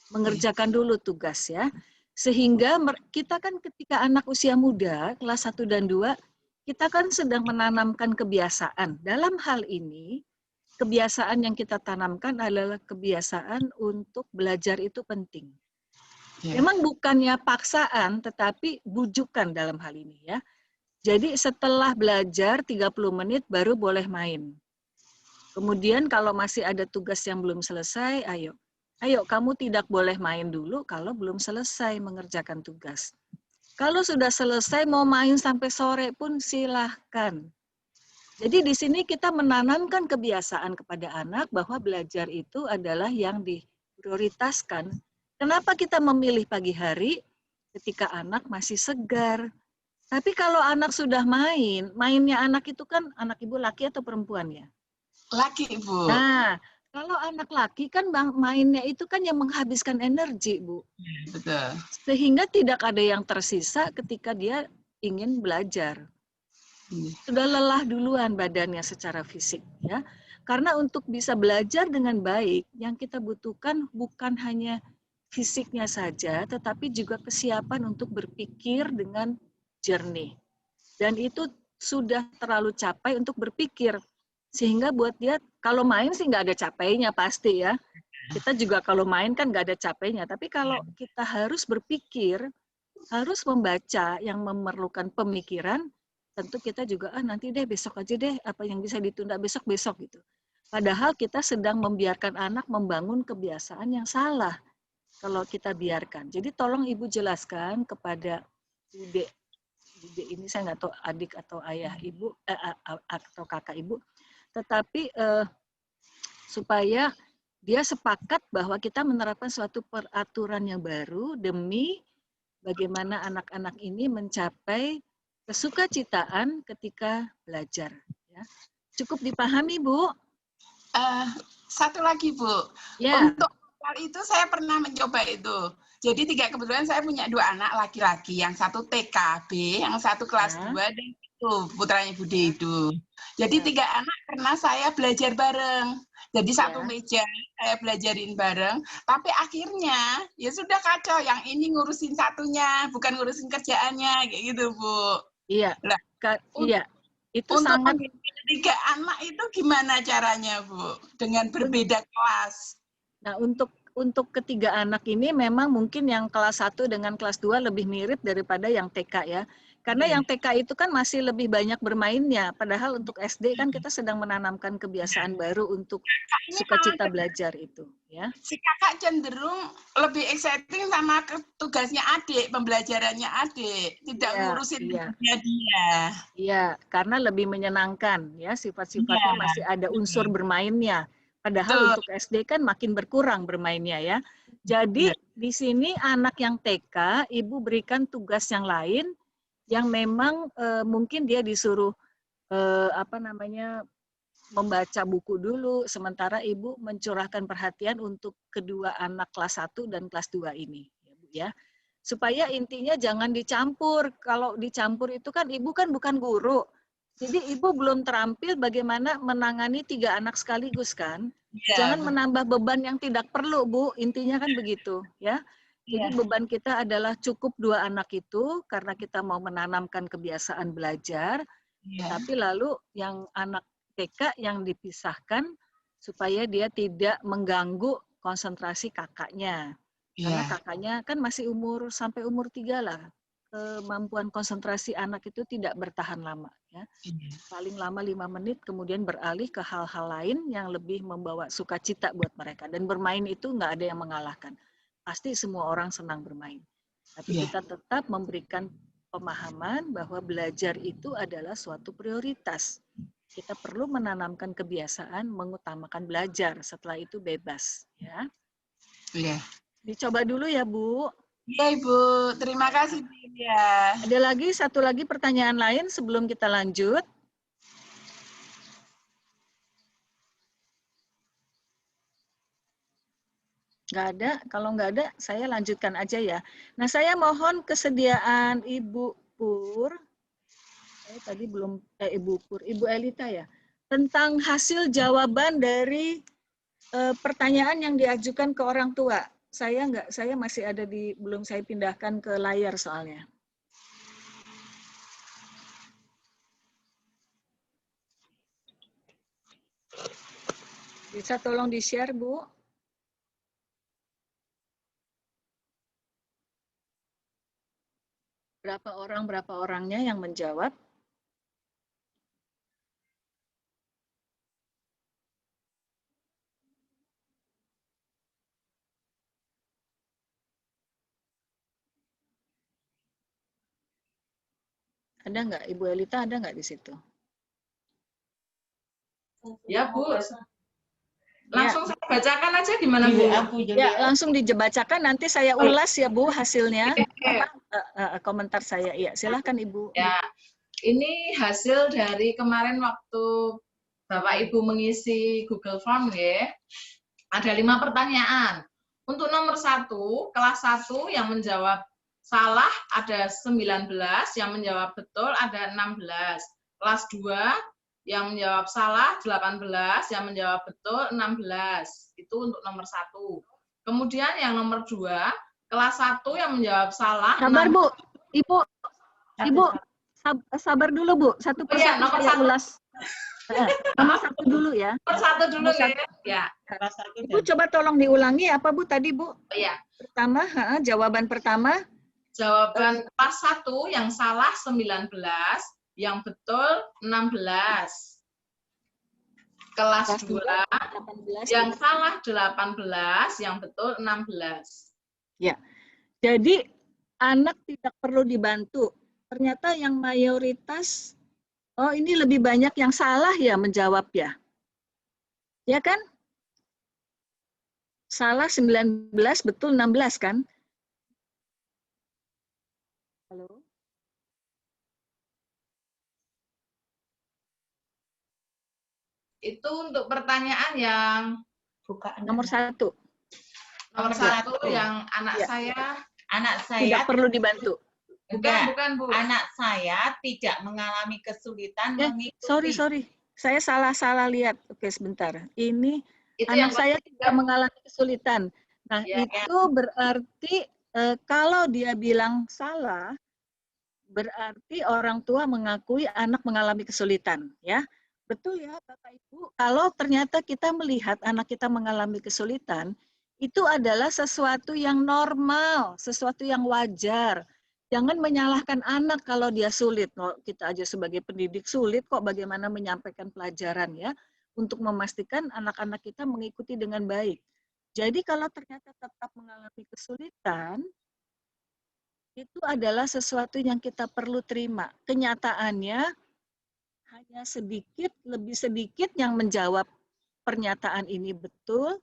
Mengerjakan dulu tugas ya. Sehingga kita kan ketika anak usia muda, kelas 1 dan 2, kita kan sedang menanamkan kebiasaan. Dalam hal ini, kebiasaan yang kita tanamkan adalah kebiasaan untuk belajar itu penting. Memang bukannya paksaan, tetapi bujukan dalam hal ini ya. Jadi setelah belajar 30 menit baru boleh main. Kemudian kalau masih ada tugas yang belum selesai, ayo kamu tidak boleh main dulu kalau belum selesai mengerjakan tugas. Kalau sudah selesai mau main sampai sore pun silahkan. Jadi di sini kita menanamkan kebiasaan kepada anak bahwa belajar itu adalah yang diprioritaskan. Kenapa kita memilih pagi hari ketika anak masih segar? Tapi kalau anak sudah mainnya anak itu kan anak ibu laki atau perempuan ya? Laki, Bu. Nah, kalau anak laki kan mainnya itu kan yang menghabiskan energi, Bu. Betul. Sehingga tidak ada yang tersisa ketika dia ingin belajar. Sudah lelah duluan badannya secara fisik, ya. Karena untuk bisa belajar dengan baik, yang kita butuhkan bukan hanya fisiknya saja, tetapi juga kesiapan untuk berpikir dengan jernih. Dan itu sudah terlalu capek untuk berpikir. Sehingga buat dia, kalau main sih nggak ada capeknya pasti ya. Kita juga kalau main kan nggak ada capeknya. Tapi kalau kita harus berpikir, harus membaca yang memerlukan pemikiran, tentu kita juga, nanti deh besok aja deh, apa yang bisa ditunda besok-besok gitu. Padahal kita sedang membiarkan anak membangun kebiasaan yang salah kalau kita biarkan. Jadi tolong Ibu jelaskan kepada Bude ini, saya nggak tahu adik atau ayah Ibu, atau kakak Ibu, tetapi supaya dia sepakat bahwa kita menerapkan suatu peraturan yang baru demi bagaimana anak-anak ini mencapai kesukacitaan ketika belajar. Ya. Cukup dipahami, Bu? Satu lagi, Bu. Ya. Untuk hal itu saya pernah mencoba itu. Jadi kebetulan saya punya 2 anak laki-laki, yang satu TKB, yang satu kelas 2, dan itu putranya Bude itu. Jadi 3 anak pernah saya belajar bareng. Jadi satu meja saya belajarin bareng, tapi akhirnya ya sudah kacau, yang ini ngurusin satunya, bukan ngurusin kerjaannya, kayak gitu, Bu. Iya. Nah, iya. Itu untuk sangat 3 anak itu gimana caranya, Bu? Dengan berbeda kelas. Nah, untuk ketiga anak ini memang mungkin yang kelas 1 dengan kelas 2 lebih mirip daripada yang TK ya. Karena yang TK itu kan masih lebih banyak bermainnya. Padahal untuk SD kan kita sedang menanamkan kebiasaan baru untuk sukacita belajar itu. Ya. Si kakak cenderung lebih exciting sama tugasnya adik, pembelajarannya adik. Tidak ngurusin tugasnya dia. Iya, karena lebih menyenangkan. Ya, sifat-sifatnya masih ada unsur bermainnya. Padahal untuk SD kan makin berkurang bermainnya ya. Jadi di sini anak yang TK, Ibu berikan tugas yang lain yang memang mungkin dia disuruh membaca buku dulu, sementara Ibu mencurahkan perhatian untuk kedua anak kelas 1 dan kelas 2 ini, ya Bu ya. Supaya intinya jangan dicampur. Kalau dicampur itu kan Ibu kan bukan guru. Jadi Ibu belum terampil bagaimana menangani 3 anak sekaligus kan. Jangan menambah beban yang tidak perlu, Bu. Intinya kan begitu, ya. Jadi beban kita adalah cukup 2 anak itu karena kita mau menanamkan kebiasaan belajar. Tapi lalu yang anak TK yang dipisahkan supaya dia tidak mengganggu konsentrasi kakaknya. Karena kakaknya kan masih sampai umur 3 lah. Kemampuan konsentrasi anak itu tidak bertahan lama. Ya. Paling lama 5 menit, kemudian beralih ke hal-hal lain yang lebih membawa sukacita buat mereka. Dan bermain itu nggak ada yang mengalahkan. Pasti semua orang senang bermain. Tapi kita tetap memberikan pemahaman bahwa belajar itu adalah suatu prioritas. Kita perlu menanamkan kebiasaan mengutamakan belajar, setelah itu bebas. Ya. Iya. Dicoba dulu ya, Bu. Iya, Ibu. Terima kasih, Bu. Ya. Ada satu lagi pertanyaan lain sebelum kita lanjut. Nggak ada, kalau nggak ada, saya lanjutkan aja ya. Nah, saya mohon kesediaan Ibu Pur, tadi belum, Ibu Elita ya, tentang hasil jawaban dari pertanyaan yang diajukan ke orang tua. Saya masih ada belum saya pindahkan ke layar soalnya. Bisa tolong di-share, Bu? Berapa orangnya yang menjawab? Ada nggak? Ibu Elita ada nggak di situ? Ya, Bu. Langsung saya bacakan aja gimana, Bu? Ya, langsung dibacakan, nanti saya ulas ya, Bu, hasilnya. Komentar saya. Ya, silahkan, Ibu. Ya, ini hasil dari kemarin waktu Bapak Ibu mengisi Google Form ya. Ada 5 pertanyaan. Untuk nomor 1, kelas 1 yang menjawab salah ada 19, yang menjawab betul ada 16. Kelas 2 yang menjawab salah 18, yang menjawab betul 16. Itu untuk nomor 1. Kemudian yang nomor 2, kelas 1 yang menjawab salah. Sabar, Bu. Ibu, sabar dulu, Bu. Satu persatu nomor saya 1. ulas. Nomor 1 dulu ya. Nomor 1 dulu ya. Ibu coba tolong diulangi apa, Bu, tadi, Bu? Iya. Pertama, jawaban pertama. Jawaban kelas 1 yang salah 19, yang betul 16. Kelas 2 yang salah 18, yang betul 16. Ya. Jadi anak tidak perlu dibantu. Ternyata yang mayoritas, oh ini lebih banyak yang salah ya menjawab ya. Ya kan? Salah 19, betul 16 kan? Halo? Itu untuk pertanyaan yang Nomor 1. Nomor 1 yang anak saya Tidak perlu dibantu. bukan Bu. Anak saya tidak mengalami kesulitan mengikuti. Sorry. Saya salah lihat. Oke, sebentar. Ini Itu anak yang saya tidak mengalami kesulitan. Nah, itu berarti kalau dia bilang salah, berarti orang tua mengakui anak mengalami kesulitan, ya. Betul ya, Bapak Ibu. Kalau ternyata kita melihat anak kita mengalami kesulitan, itu adalah sesuatu yang normal, sesuatu yang wajar. Jangan menyalahkan anak kalau dia sulit. Kita aja sebagai pendidik sulit kok bagaimana menyampaikan pelajaran ya, untuk memastikan anak-anak kita mengikuti dengan baik. Jadi kalau ternyata tetap mengalami kesulitan, itu adalah sesuatu yang kita perlu terima. Kenyataannya hanya sedikit, lebih sedikit yang menjawab pernyataan ini betul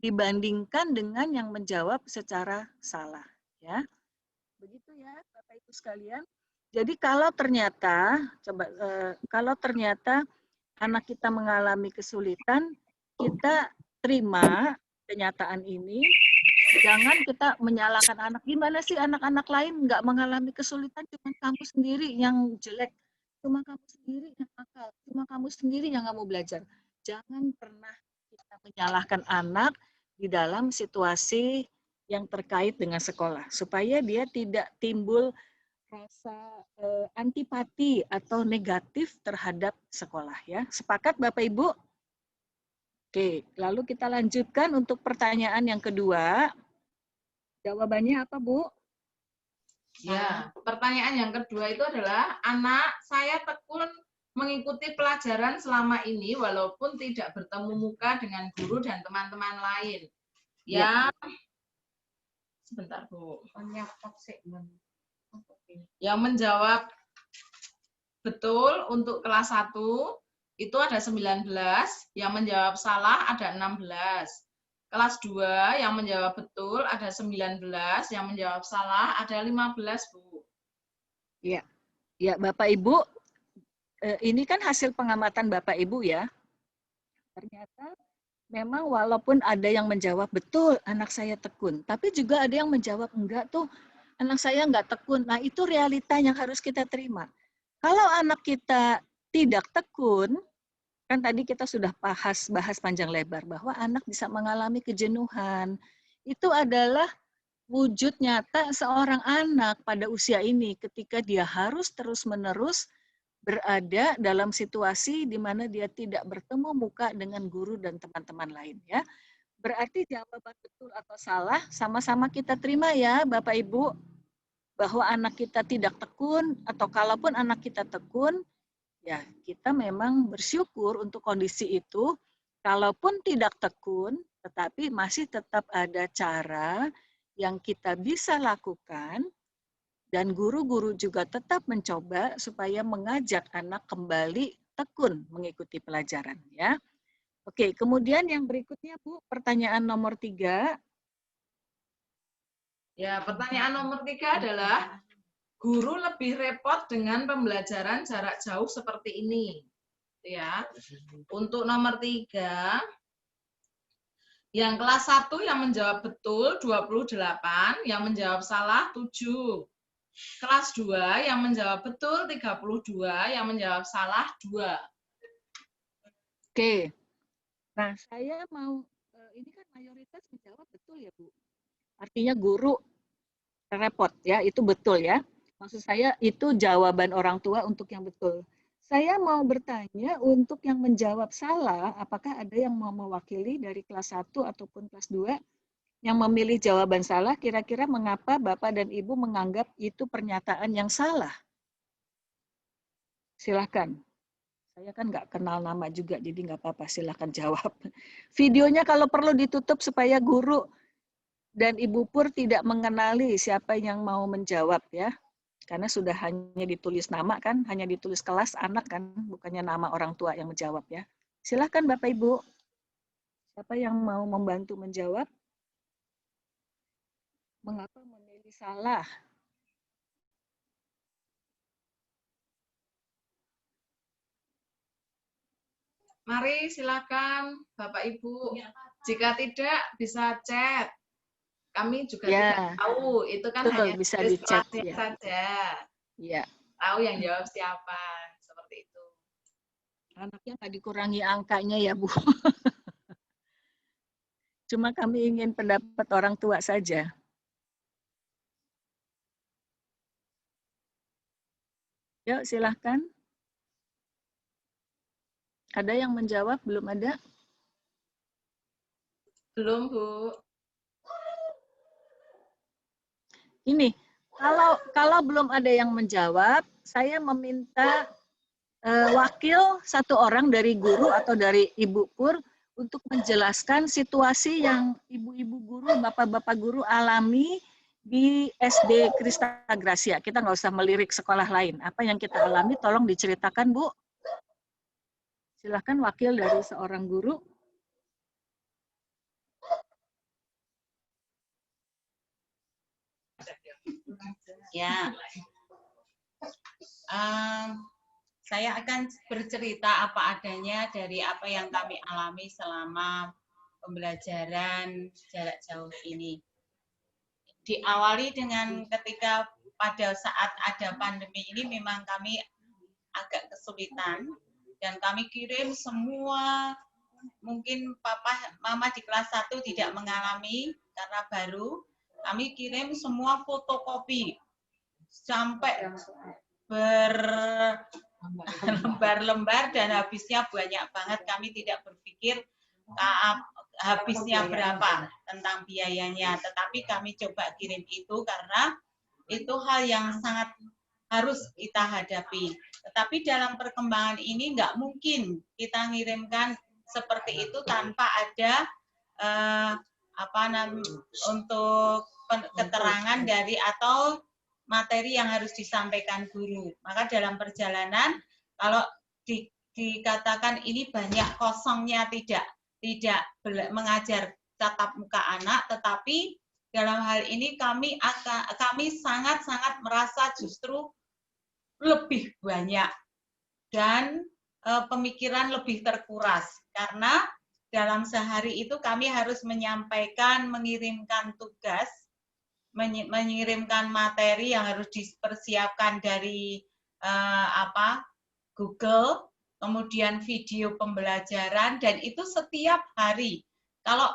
dibandingkan dengan yang menjawab secara salah. Ya. Begitu ya Bapak Ibu sekalian. Jadi kalau ternyata anak kita mengalami kesulitan, kita terima kenyataan ini. Jangan kita menyalahkan anak. Gimana sih anak-anak lain nggak mengalami kesulitan, cuma kamu sendiri yang jelek, cuma kamu sendiri yang nakal, cuma kamu sendiri yang nggak mau belajar. Jangan pernah kita menyalahkan anak di dalam situasi yang terkait dengan sekolah, supaya dia tidak timbul rasa antipati atau negatif terhadap sekolah. Ya, sepakat Bapak Ibu? Oke, lalu kita lanjutkan untuk pertanyaan yang kedua. Jawabannya apa, Bu? Ya, pertanyaan yang kedua itu adalah anak saya tekun mengikuti pelajaran selama ini walaupun tidak bertemu muka dengan guru dan teman-teman lain. Ya. Sebentar, Bu. Yang menjawab betul untuk kelas 1 itu ada 19, yang menjawab salah ada 16. Kelas 2 yang menjawab betul ada 19, yang menjawab salah ada 15, Bu. Ya. Ya, Bapak Ibu, ini kan hasil pengamatan Bapak Ibu ya. Ternyata memang walaupun ada yang menjawab betul anak saya tekun, tapi juga ada yang menjawab enggak tuh anak saya enggak tekun. Nah, itu realita yang harus kita terima. Kalau anak kita tidak tekun, kan tadi kita sudah bahas panjang lebar bahwa anak bisa mengalami kejenuhan. Itu adalah wujud nyata seorang anak pada usia ini ketika dia harus terus-menerus berada dalam situasi di mana dia tidak bertemu muka dengan guru dan teman-teman lain ya. Berarti jawaban betul atau salah sama-sama kita terima ya Bapak Ibu, bahwa anak kita tidak tekun atau kalaupun anak kita tekun, ya kita memang bersyukur untuk kondisi itu. Kalaupun tidak tekun, tetapi masih tetap ada cara yang kita bisa lakukan Dan guru-guru juga tetap mencoba supaya mengajak anak kembali tekun mengikuti pelajaran. Ya. Oke, kemudian yang berikutnya Bu, pertanyaan nomor 3. Ya, pertanyaan nomor 3 adalah guru lebih repot dengan pembelajaran jarak jauh seperti ini. Ya. Untuk nomor 3, yang kelas 1 yang menjawab betul 28, yang menjawab salah 7. Kelas 2 yang menjawab betul 32, yang menjawab salah 2. Oke. Nah, saya mau, ini kan mayoritas menjawab betul ya Bu. Artinya guru repot ya, itu betul ya. Maksud saya itu jawaban orang tua untuk yang betul. Saya mau bertanya untuk yang menjawab salah, apakah ada yang mau mewakili dari kelas 1 ataupun kelas 2 yang memilih jawaban salah, kira-kira mengapa Bapak dan Ibu menganggap itu pernyataan yang salah? Silakan. Saya kan nggak kenal nama juga, jadi nggak apa-apa, silakan jawab. Videonya kalau perlu ditutup supaya guru dan Ibu Pur tidak mengenali siapa yang mau menjawab ya. Karena sudah hanya ditulis nama kan, hanya ditulis kelas anak kan, bukannya nama orang tua yang menjawab ya. Silakan Bapak Ibu. Siapa yang mau membantu menjawab? Mengapa memilih salah? Mari silakan Bapak Ibu. Jika tidak bisa chat. Kami juga tidak tahu. Itu kan betul, hanya bisa tulis di-chat kelasnya ya. saja. Iya. Tahu yang jawab siapa. Seperti itu. Anaknya nggak dikurangi angkanya ya Bu. Cuma kami ingin pendapat orang tua saja. Yuk silahkan. Ada yang menjawab? Belum ada? Belum Bu. Ini, kalau belum ada yang menjawab, saya meminta wakil satu orang dari guru atau dari Ibu Pur untuk menjelaskan situasi yang ibu-ibu guru, bapak-bapak guru alami di SD Krista Gracia. Kita nggak usah melirik sekolah lain. Apa yang kita alami, tolong diceritakan, Bu. Silakan wakil dari seorang guru. Ya, saya akan bercerita apa adanya dari apa yang kami alami selama pembelajaran jarak jauh ini. Diawali dengan ketika pada saat ada pandemi ini memang kami agak kesulitan dan kami kirim semua, mungkin papa mama di kelas 1 tidak mengalami karena baru, kami kirim semua fotokopi sampai berlembar-lembar dan habisnya banyak banget. Kami tidak berpikir habisnya berapa tentang biayanya, tetapi kami coba kirim itu karena itu hal yang sangat harus kita hadapi. Tetapi dalam perkembangan ini nggak mungkin kita ngirimkan seperti itu tanpa ada untuk keterangan dari atau materi yang harus disampaikan guru. Maka dalam perjalanan kalau dikatakan ini banyak kosongnya, tidak mengajar tatap muka anak, tetapi dalam hal ini kami sangat-sangat merasa justru lebih banyak dan pemikiran lebih terkuras karena dalam sehari itu kami harus menyampaikan, mengirimkan tugas, mengirimkan materi yang harus dipersiapkan dari Google, kemudian video pembelajaran, dan itu setiap hari. Kalau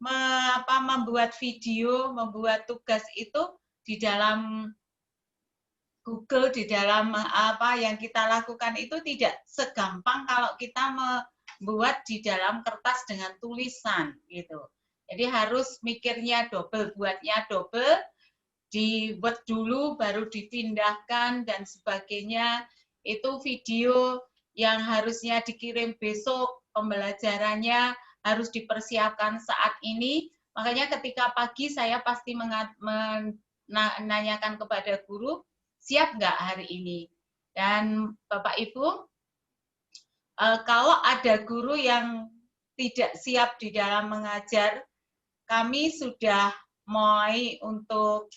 membuat video, membuat tugas itu di dalam Google, di dalam apa yang kita lakukan itu tidak segampang kalau kita membuat di dalam kertas dengan tulisan gitu. Jadi harus mikirnya double, buatnya double, dibuat dulu baru dipindahkan dan sebagainya. Itu video yang harusnya dikirim besok, pembelajarannya harus dipersiapkan saat ini. Makanya ketika pagi saya pasti nanyakan kepada guru, siap nggak hari ini? Dan Bapak Ibu, kalau ada guru yang tidak siap di dalam mengajar, kami sudah mulai untuk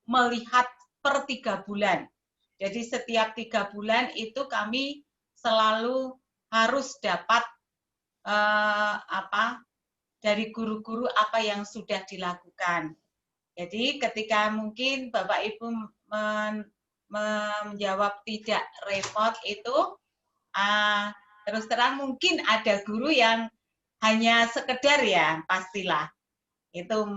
melihat per 3 bulan. Jadi setiap 3 bulan itu kami selalu harus dapat dari guru-guru apa yang sudah dilakukan. Jadi ketika mungkin Bapak Ibu menjawab tidak repot itu, terus terang mungkin ada guru yang hanya sekedar ya, pastilah. Itu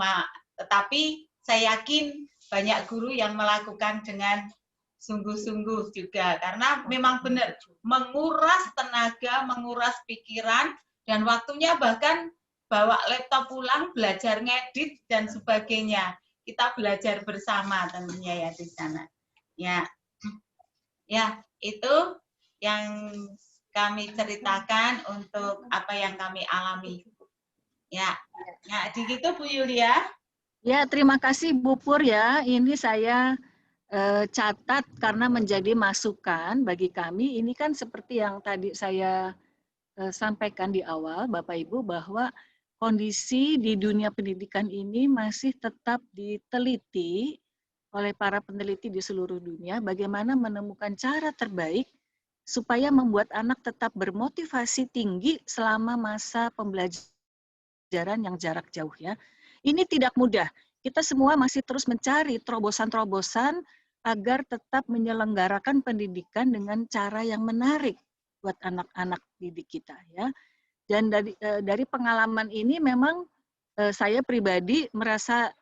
tetapi saya yakin banyak guru yang melakukan dengan sungguh-sungguh juga, karena memang benar menguras tenaga, menguras pikiran, dan waktunya bahkan bawa laptop pulang, belajar ngedit dan sebagainya. Kita belajar bersama tentunya ya di sana. Ya, itu yang kami ceritakan untuk apa yang kami alami. Ya, begitu Bu Yulia. Ya, terima kasih Bu Pur ya. Ini saya catat karena menjadi masukan bagi kami. Ini kan seperti yang tadi saya sampaikan di awal, Bapak Ibu, bahwa kondisi di dunia pendidikan ini masih tetap diteliti oleh para peneliti di seluruh dunia, bagaimana menemukan cara terbaik supaya membuat anak tetap bermotivasi tinggi selama masa pembelajaran yang jarak jauh ya. Ini tidak mudah. Kita semua masih terus mencari terobosan-terobosan agar tetap menyelenggarakan pendidikan dengan cara yang menarik buat anak-anak didik kita ya. Dan dari pengalaman ini memang saya pribadi merasa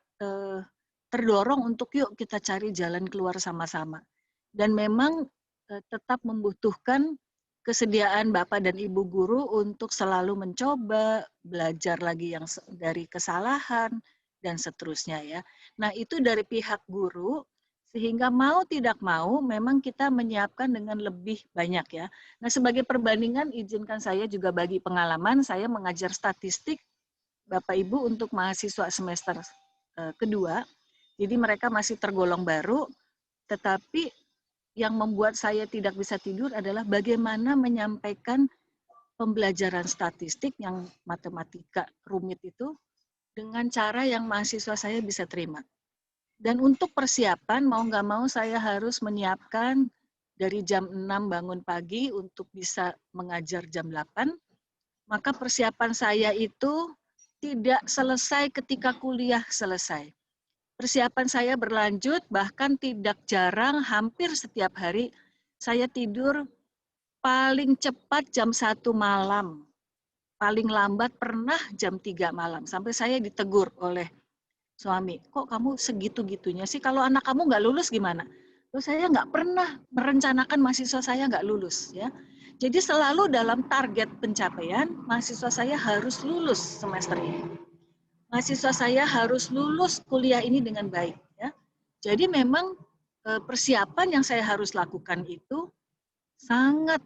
terdorong untuk yuk kita cari jalan keluar sama-sama. Dan memang tetap membutuhkan kesediaan Bapak dan Ibu guru untuk selalu mencoba belajar lagi yang dari kesalahan dan seterusnya ya. Nah, itu dari pihak guru, sehingga mau tidak mau memang kita menyiapkan dengan lebih banyak ya. Nah, sebagai perbandingan izinkan saya juga bagi pengalaman, saya mengajar statistik Bapak Ibu untuk mahasiswa semester kedua. Jadi mereka masih tergolong baru, tetapi yang membuat saya tidak bisa tidur adalah bagaimana menyampaikan pembelajaran statistik yang matematika rumit itu dengan cara yang mahasiswa saya bisa terima. Dan untuk persiapan, mau nggak mau saya harus menyiapkan dari jam 6 bangun pagi untuk bisa mengajar jam 8. Maka persiapan saya itu tidak selesai ketika kuliah selesai. Persiapan saya berlanjut, bahkan tidak jarang, hampir setiap hari, saya tidur paling cepat jam 1 malam. Paling lambat pernah jam 3 malam, sampai saya ditegur oleh suami, kok kamu segitu-gitunya sih, kalau anak kamu nggak lulus gimana? Terus saya nggak pernah merencanakan mahasiswa saya nggak lulus. Ya. Jadi selalu dalam target pencapaian, mahasiswa saya harus lulus semester ini. Mahasiswa saya harus lulus kuliah ini dengan baik. Ya. Jadi memang persiapan yang saya harus lakukan itu sangat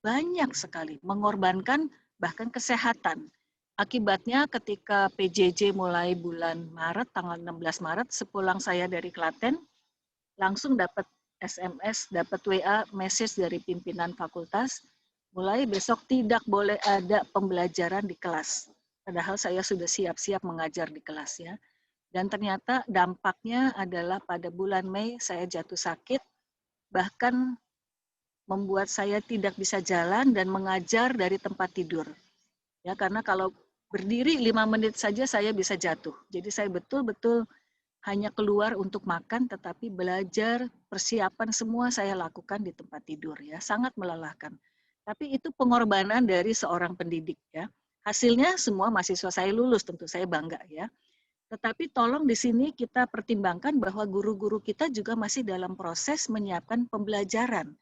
banyak sekali, mengorbankan bahkan kesehatan. Akibatnya ketika PJJ mulai bulan Maret, tanggal 16 Maret, sepulang saya dari Klaten, langsung dapat SMS, dapat WA, message dari pimpinan fakultas, mulai besok tidak boleh ada pembelajaran di kelas. Padahal saya sudah siap-siap mengajar di kelas ya. Dan ternyata dampaknya adalah pada bulan Mei saya jatuh sakit, bahkan membuat saya tidak bisa jalan dan mengajar dari tempat tidur. Ya, karena kalau berdiri 5 menit saja saya bisa jatuh. Jadi saya betul-betul hanya keluar untuk makan, tetapi belajar, persiapan semua saya lakukan di tempat tidur. Ya, sangat melelahkan. Tapi itu pengorbanan dari seorang pendidik. Ya. Hasilnya semua mahasiswa saya lulus, tentu saya bangga. Ya. Tetapi tolong di sini kita pertimbangkan bahwa guru-guru kita juga masih dalam proses menyiapkan pembelajaran.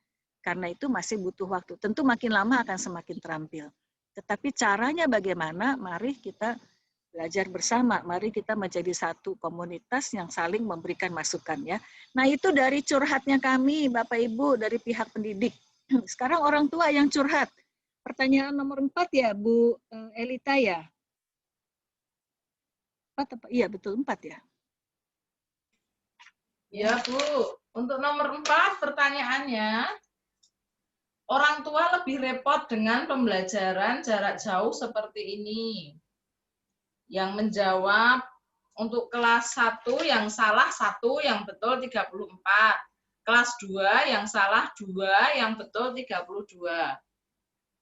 Karena itu masih butuh waktu. Tentu makin lama akan semakin terampil. Tetapi caranya bagaimana? Mari kita belajar bersama. Mari kita menjadi satu komunitas yang saling memberikan masukan ya. Nah itu dari curhatnya kami, Bapak Ibu, dari pihak pendidik. Sekarang orang tua yang curhat. Pertanyaan nomor 4 ya, Bu Elita ya. 4 apa? Iya betul 4 ya. Ya, Bu. Untuk nomor 4 pertanyaannya, orang tua lebih repot dengan pembelajaran jarak jauh seperti ini. Yang menjawab untuk kelas 1 yang salah 1, yang betul 34. Kelas 2 yang salah 2, yang betul 32.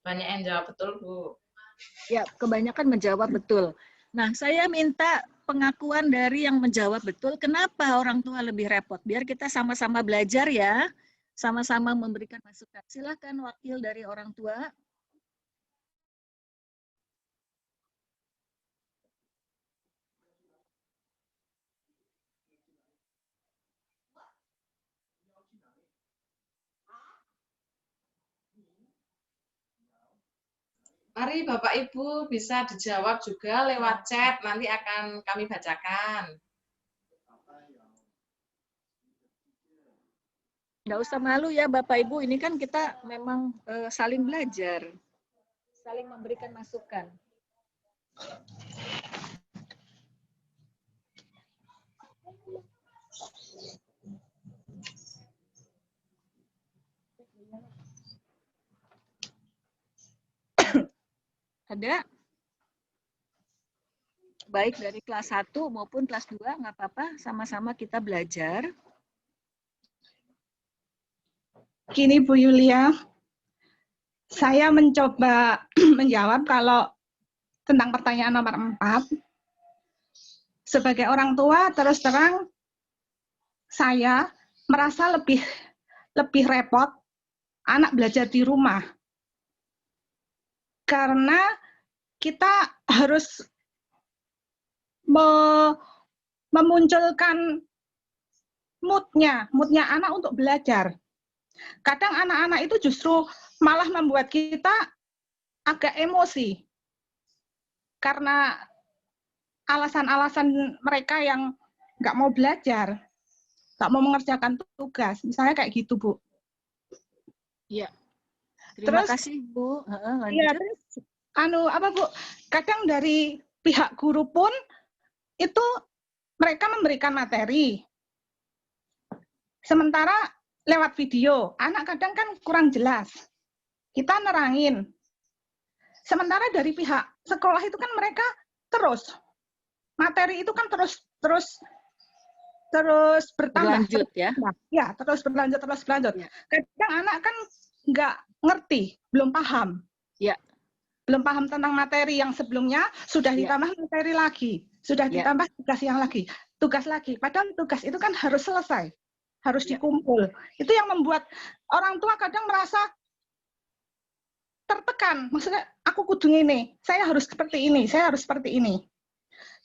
Banyak yang jawab betul, Bu. Ya, kebanyakan menjawab betul. Nah, saya minta pengakuan dari yang menjawab betul, kenapa orang tua lebih repot. Biar kita sama-sama belajar ya, sama-sama memberikan masukan. Silakan wakil dari orang tua. Mari Bapak Ibu bisa dijawab juga lewat chat, nanti akan kami bacakan. Nggak usah malu ya Bapak Ibu, ini kan kita memang saling belajar, saling memberikan masukan. Ada? Baik dari kelas 1 maupun kelas 2, nggak apa-apa, sama-sama kita belajar. Gini Bu Yulia, saya mencoba menjawab kalau tentang pertanyaan nomor 4. Sebagai orang tua, terus terang saya merasa lebih repot anak belajar di rumah. Karena kita harus memunculkan moodnya anak untuk belajar. Kadang anak-anak itu justru malah membuat kita agak emosi. Karena alasan-alasan mereka yang nggak mau belajar, nggak mau mengerjakan tugas. Misalnya kayak gitu, Bu. Iya. Terima kasih, Bu. Iya, terus Bu? Kadang dari pihak guru pun itu mereka memberikan materi. Sementara lewat video, anak kadang kan kurang jelas. Kita nerangin. Sementara dari pihak sekolah itu kan mereka terus materi itu kan terus bertambah. Berlanjut ya. Ya, terus berlanjut. Ya. Kadang anak kan nggak ngerti, belum paham. Ya. Belum paham tentang materi yang sebelumnya, sudah ditambah materi lagi, sudah ditambah tugas lagi. Padahal tugas itu kan harus selesai, harus dikumpul. Itu yang membuat orang tua kadang merasa tertekan. Maksudnya, aku kudu ini, saya harus seperti ini, saya harus seperti ini.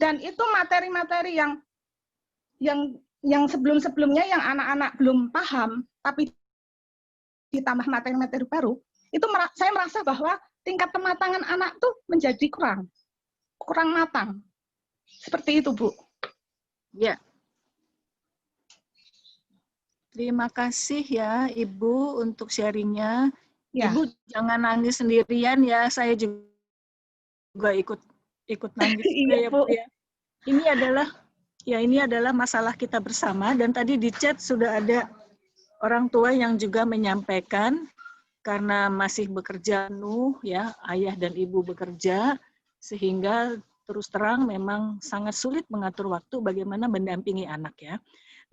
Dan itu materi-materi yang sebelum-sebelumnya yang anak-anak belum paham, tapi ditambah materi-materi baru, itu saya merasa bahwa tingkat kematangan anak tuh menjadi kurang matang. Seperti itu, Bu. Ya. Terima kasih ya, Ibu, untuk sharingnya. Ya. Ibu jangan nangis sendirian ya, saya juga ikut nangis. Iya, Bu. Ya. Ini adalah masalah kita bersama, dan tadi di chat sudah ada orang tua yang juga menyampaikan karena masih bekerja penuh ya, ayah dan ibu bekerja, sehingga terus terang memang sangat sulit mengatur waktu bagaimana mendampingi anak ya.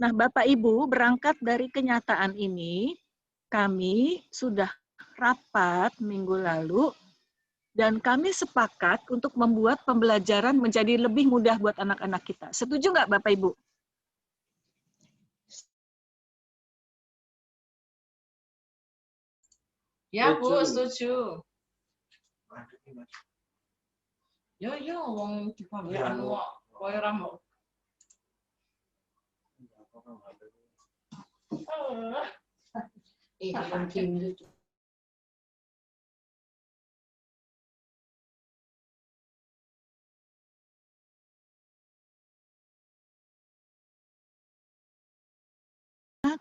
Nah, Bapak Ibu, berangkat dari kenyataan ini, kami sudah rapat minggu lalu dan kami sepakat untuk membuat pembelajaran menjadi lebih mudah buat anak-anak kita. Setuju nggak Bapak Ibu? Ya, Bu, setuju. Yo, wong dipanggil kowe ra mau.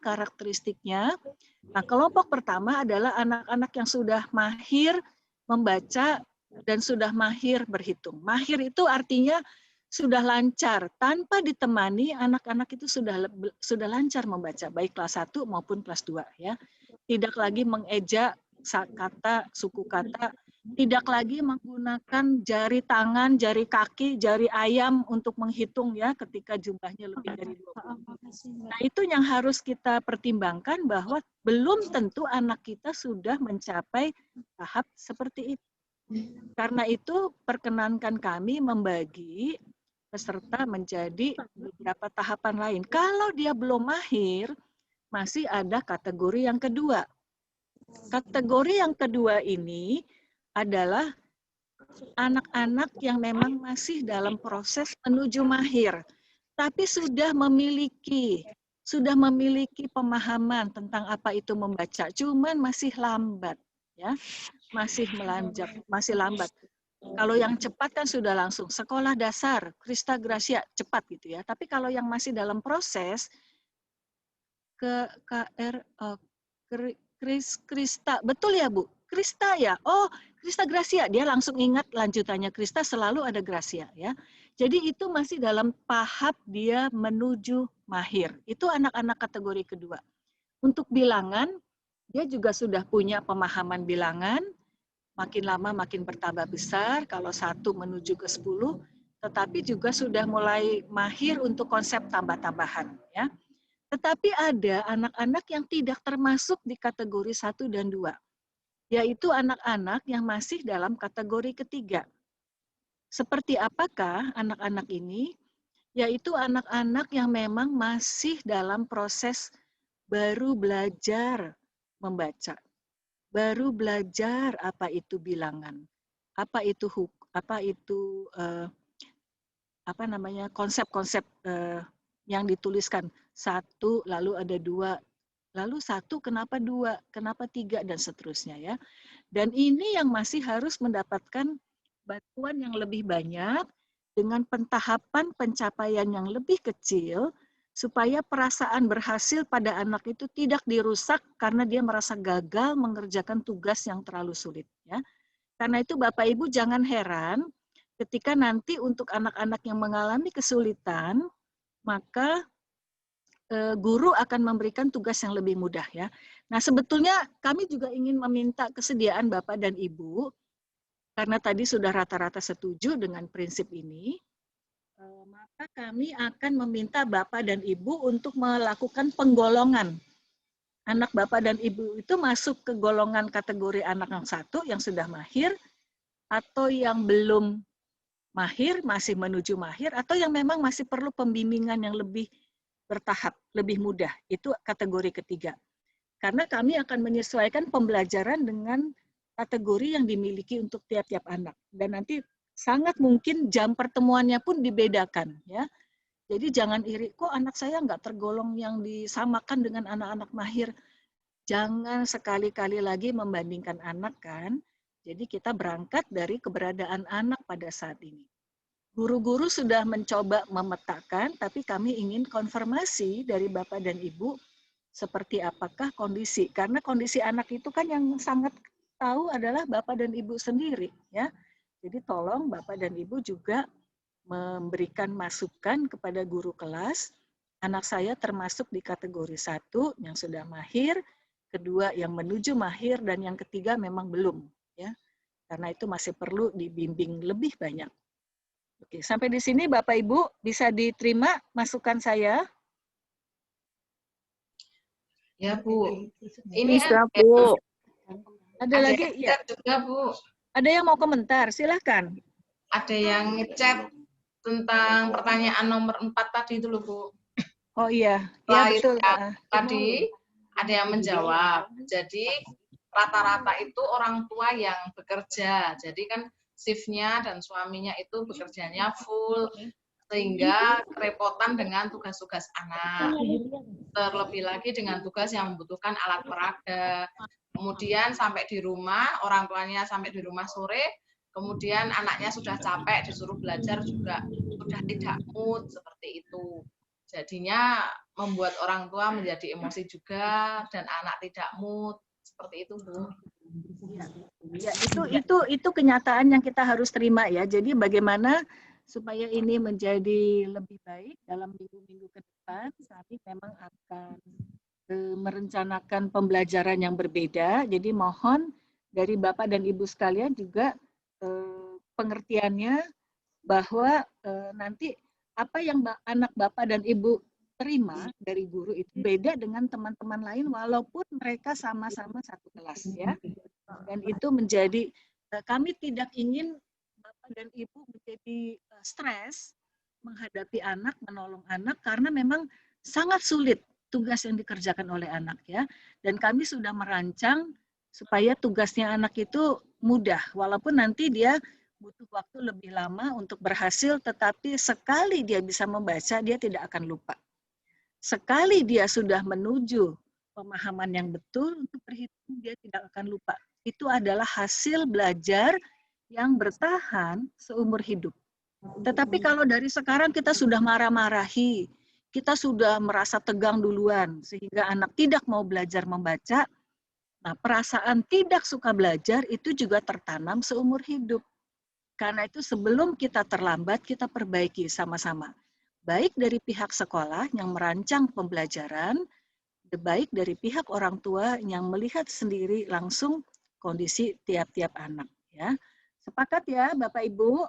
Karakteristiknya. Nah, kelompok pertama adalah anak-anak yang sudah mahir membaca dan sudah mahir berhitung. Mahir itu artinya sudah lancar, tanpa ditemani anak-anak itu sudah lancar membaca, baik kelas 1 maupun kelas 2 ya. Tidak lagi mengeja kata, suku kata, tidak lagi menggunakan jari tangan, jari kaki, jari ayam untuk menghitung ya ketika jumlahnya lebih dari 20. Nah, itu yang harus kita pertimbangkan bahwa belum tentu anak kita sudah mencapai tahap seperti itu. Karena itu perkenankan kami membagi peserta menjadi beberapa tahapan lain. Kalau dia belum mahir, masih ada kategori yang kedua. Kategori yang kedua ini adalah anak-anak yang memang masih dalam proses menuju mahir, tapi sudah memiliki pemahaman tentang apa itu membaca, cuman masih lambat, ya, masih melanjak, masih lambat. Kalau yang cepat kan sudah langsung sekolah dasar, Krista Gracia cepat gitu ya. Tapi kalau yang masih dalam proses Krista, betul ya Bu? Krista ya. Oh, Krista Gracia, dia langsung ingat lanjutannya Krista selalu ada Gracia ya. Jadi itu masih dalam tahap dia menuju mahir. Itu anak-anak kategori kedua. Untuk bilangan, dia juga sudah punya pemahaman bilangan. Makin lama makin bertambah besar, kalau 1 menuju ke 10, tetapi juga sudah mulai mahir untuk konsep tambah-tambahan. Ya. Tetapi ada anak-anak yang tidak termasuk di kategori 1 dan 2, yaitu anak-anak yang masih dalam kategori ketiga. Seperti apakah anak-anak ini? Yaitu anak-anak yang memang masih dalam proses baru belajar membaca. Baru belajar apa itu bilangan, apa itu konsep-konsep yang dituliskan 1 lalu ada 2, lalu 1 kenapa 2, kenapa 3 dan seterusnya ya. Dan ini yang masih harus mendapatkan bantuan yang lebih banyak dengan pentahapan pencapaian yang lebih kecil, supaya perasaan berhasil pada anak itu tidak dirusak karena dia merasa gagal mengerjakan tugas yang terlalu sulit. Ya. Karena itu Bapak Ibu jangan heran ketika nanti untuk anak-anak yang mengalami kesulitan, maka guru akan memberikan tugas yang lebih mudah. Ya. Nah sebetulnya kami juga ingin meminta kesediaan Bapak dan Ibu, karena tadi sudah rata-rata setuju dengan prinsip ini, maka kami akan meminta Bapak dan Ibu untuk melakukan penggolongan. Anak Bapak dan Ibu itu masuk ke golongan kategori anak yang 1 yang sudah mahir, atau yang belum mahir, masih menuju mahir, atau yang memang masih perlu pembimbingan yang lebih bertahap, lebih mudah. Itu kategori ketiga. Karena kami akan menyesuaikan pembelajaran dengan kategori yang dimiliki untuk tiap-tiap anak. Dan nanti sangat mungkin jam pertemuannya pun dibedakan ya. Jadi jangan iri, kok anak saya nggak tergolong yang disamakan dengan anak-anak mahir. Jangan sekali-kali lagi membandingkan anak kan. Jadi kita berangkat dari keberadaan anak pada saat ini. Guru-guru sudah mencoba memetakan, tapi kami ingin konfirmasi dari Bapak dan Ibu seperti apakah kondisi. Karena kondisi anak itu kan yang sangat tahu adalah Bapak dan Ibu sendiri ya. Jadi tolong Bapak dan Ibu juga memberikan masukan kepada guru kelas. Anak saya termasuk di kategori 1 yang sudah mahir, kedua yang menuju mahir, dan yang ketiga memang belum. Ya, karena itu masih perlu dibimbing lebih banyak. Oke, sampai di sini Bapak Ibu bisa diterima masukan saya? Ya Bu. Ini bisa Bu. Ada lagi? Ya. Juga Bu. Ada yang mau komentar? Silahkan. Ada yang ngechat tentang pertanyaan nomor 4 tadi itu loh Bu. Oh iya, ya betul. Tadi ada yang menjawab. Jadi rata-rata itu orang tua yang bekerja. Jadi kan shift-nya dan suaminya itu bekerjanya full, sehingga kerepotan dengan tugas-tugas anak. Terlebih lagi dengan tugas yang membutuhkan alat peraga. Kemudian sampai di rumah, orang tuanya sampai di rumah sore, kemudian anaknya sudah capek, disuruh belajar juga sudah tidak mood, seperti itu. Jadinya membuat orang tua menjadi emosi juga, dan anak tidak mood, seperti itu Bu. Ya, itu kenyataan yang kita harus terima ya. Jadi bagaimana supaya ini menjadi lebih baik dalam minggu-minggu ke depan, kami memang akan merencanakan pembelajaran yang berbeda. Jadi mohon dari Bapak dan Ibu sekalian juga pengertiannya bahwa nanti apa yang anak Bapak dan Ibu terima dari guru itu beda dengan teman-teman lain walaupun mereka sama-sama satu kelas ya. Dan itu menjadi kami tidak ingin Bapak dan Ibu menjadi stres menghadapi anak, menolong anak karena memang sangat sulit tugas yang dikerjakan oleh anak ya. Dan kami sudah merancang supaya tugasnya anak itu mudah walaupun nanti dia butuh waktu lebih lama untuk berhasil, tetapi sekali dia bisa membaca dia tidak akan lupa. Sekali dia sudah menuju pemahaman yang betul untuk berhitung, dia tidak akan lupa. Itu adalah hasil belajar yang bertahan seumur hidup. Tetapi kalau dari sekarang kita sudah marah-marahi, kita sudah merasa tegang duluan, sehingga anak tidak mau belajar membaca, nah perasaan tidak suka belajar itu juga tertanam seumur hidup. Karena itu sebelum kita terlambat, kita perbaiki sama-sama. Baik dari pihak sekolah yang merancang pembelajaran, baik dari pihak orang tua yang melihat sendiri langsung kondisi tiap-tiap anak. Ya. Sepakat ya Bapak Ibu?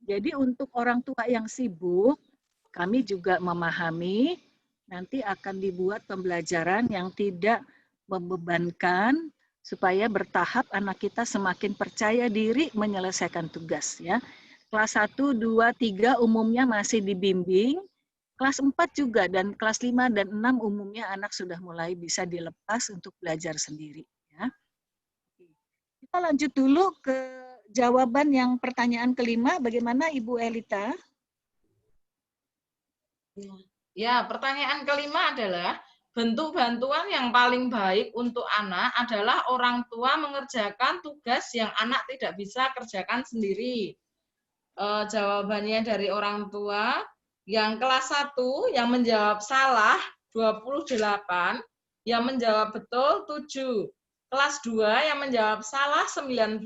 Jadi untuk orang tua yang sibuk, kami juga memahami nanti akan dibuat pembelajaran yang tidak membebankan supaya bertahap anak kita semakin percaya diri menyelesaikan tugas. Ya. Kelas 1, 2, 3 umumnya masih dibimbing, kelas 4 juga, dan kelas 5 dan 6 umumnya anak sudah mulai bisa dilepas untuk belajar sendiri. Ya. Kita lanjut dulu ke jawaban yang pertanyaan kelima, bagaimana Ibu Elita? Ya, pertanyaan kelima adalah, bentuk bantuan yang paling baik untuk anak adalah orang tua mengerjakan tugas yang anak tidak bisa kerjakan sendiri. Jawabannya dari orang tua, yang kelas 1 yang menjawab salah 28, yang menjawab betul 7. Kelas 2 yang menjawab salah 19,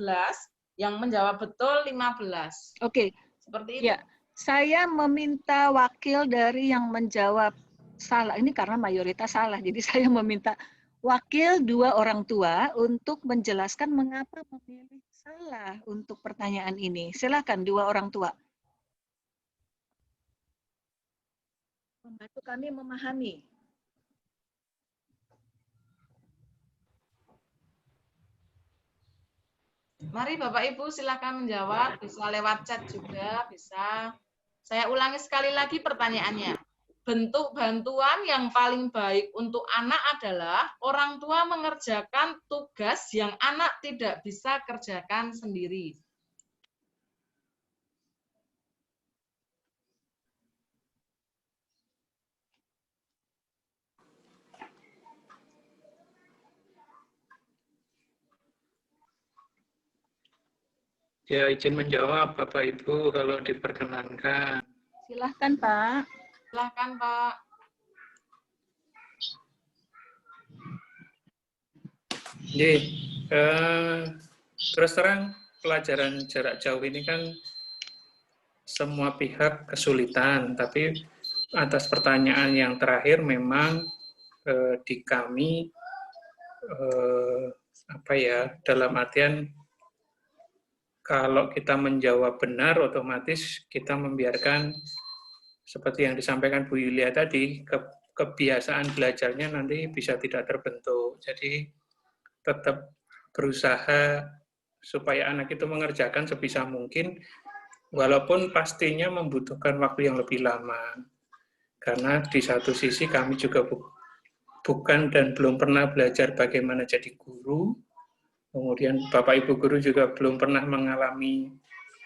yang menjawab betul 15. Oke. Seperti itu. Ya, saya meminta wakil dari yang menjawab salah. Ini karena mayoritas salah, jadi saya meminta wakil 2 orang tua untuk menjelaskan mengapa memilih salah untuk pertanyaan ini. Silakan 2 orang tua. Membantu kami memahami. Mari Bapak Ibu silakan menjawab, bisa lewat chat juga, bisa. Saya ulangi sekali lagi pertanyaannya. Bentuk bantuan yang paling baik untuk anak adalah orang tua mengerjakan tugas yang anak tidak bisa kerjakan sendiri. Ya, izin menjawab Bapak Ibu kalau diperkenankan. Silahkan Pak. Silahkan Pak. Jadi, terus terang pelajaran jarak jauh ini kan semua pihak kesulitan, tapi atas pertanyaan yang terakhir memang di kami dalam artian kalau kita menjawab benar, otomatis kita membiarkan, seperti yang disampaikan Bu Yulia tadi, kebiasaan belajarnya nanti bisa tidak terbentuk. Jadi tetap berusaha supaya anak itu mengerjakan sebisa mungkin, walaupun pastinya membutuhkan waktu yang lebih lama. Karena di satu sisi kami juga bukan dan belum pernah belajar bagaimana jadi guru, kemudian Bapak Ibu guru juga belum pernah mengalami,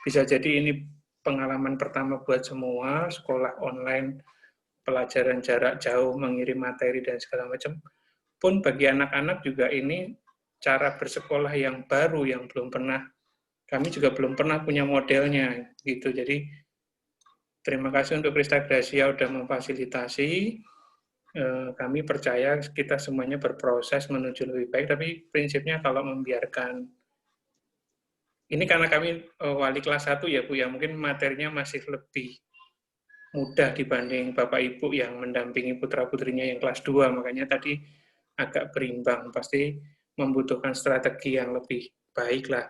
bisa jadi ini pengalaman pertama buat semua, sekolah online, pelajaran jarak jauh, mengirim materi, dan segala macam. Pun bagi anak-anak juga ini cara bersekolah yang baru, yang belum pernah, kami juga belum pernah punya modelnya. Gitu. Jadi terima kasih untuk Krista Gracia sudah memfasilitasi. Kami percaya kita semuanya berproses menuju lebih baik, tapi prinsipnya kalau membiarkan ini karena kami wali kelas 1 ya Bu, ya mungkin materinya masih lebih mudah dibanding Bapak Ibu yang mendampingi putra-putrinya yang kelas 2, makanya tadi agak berimbang, pasti membutuhkan strategi yang lebih baik lah.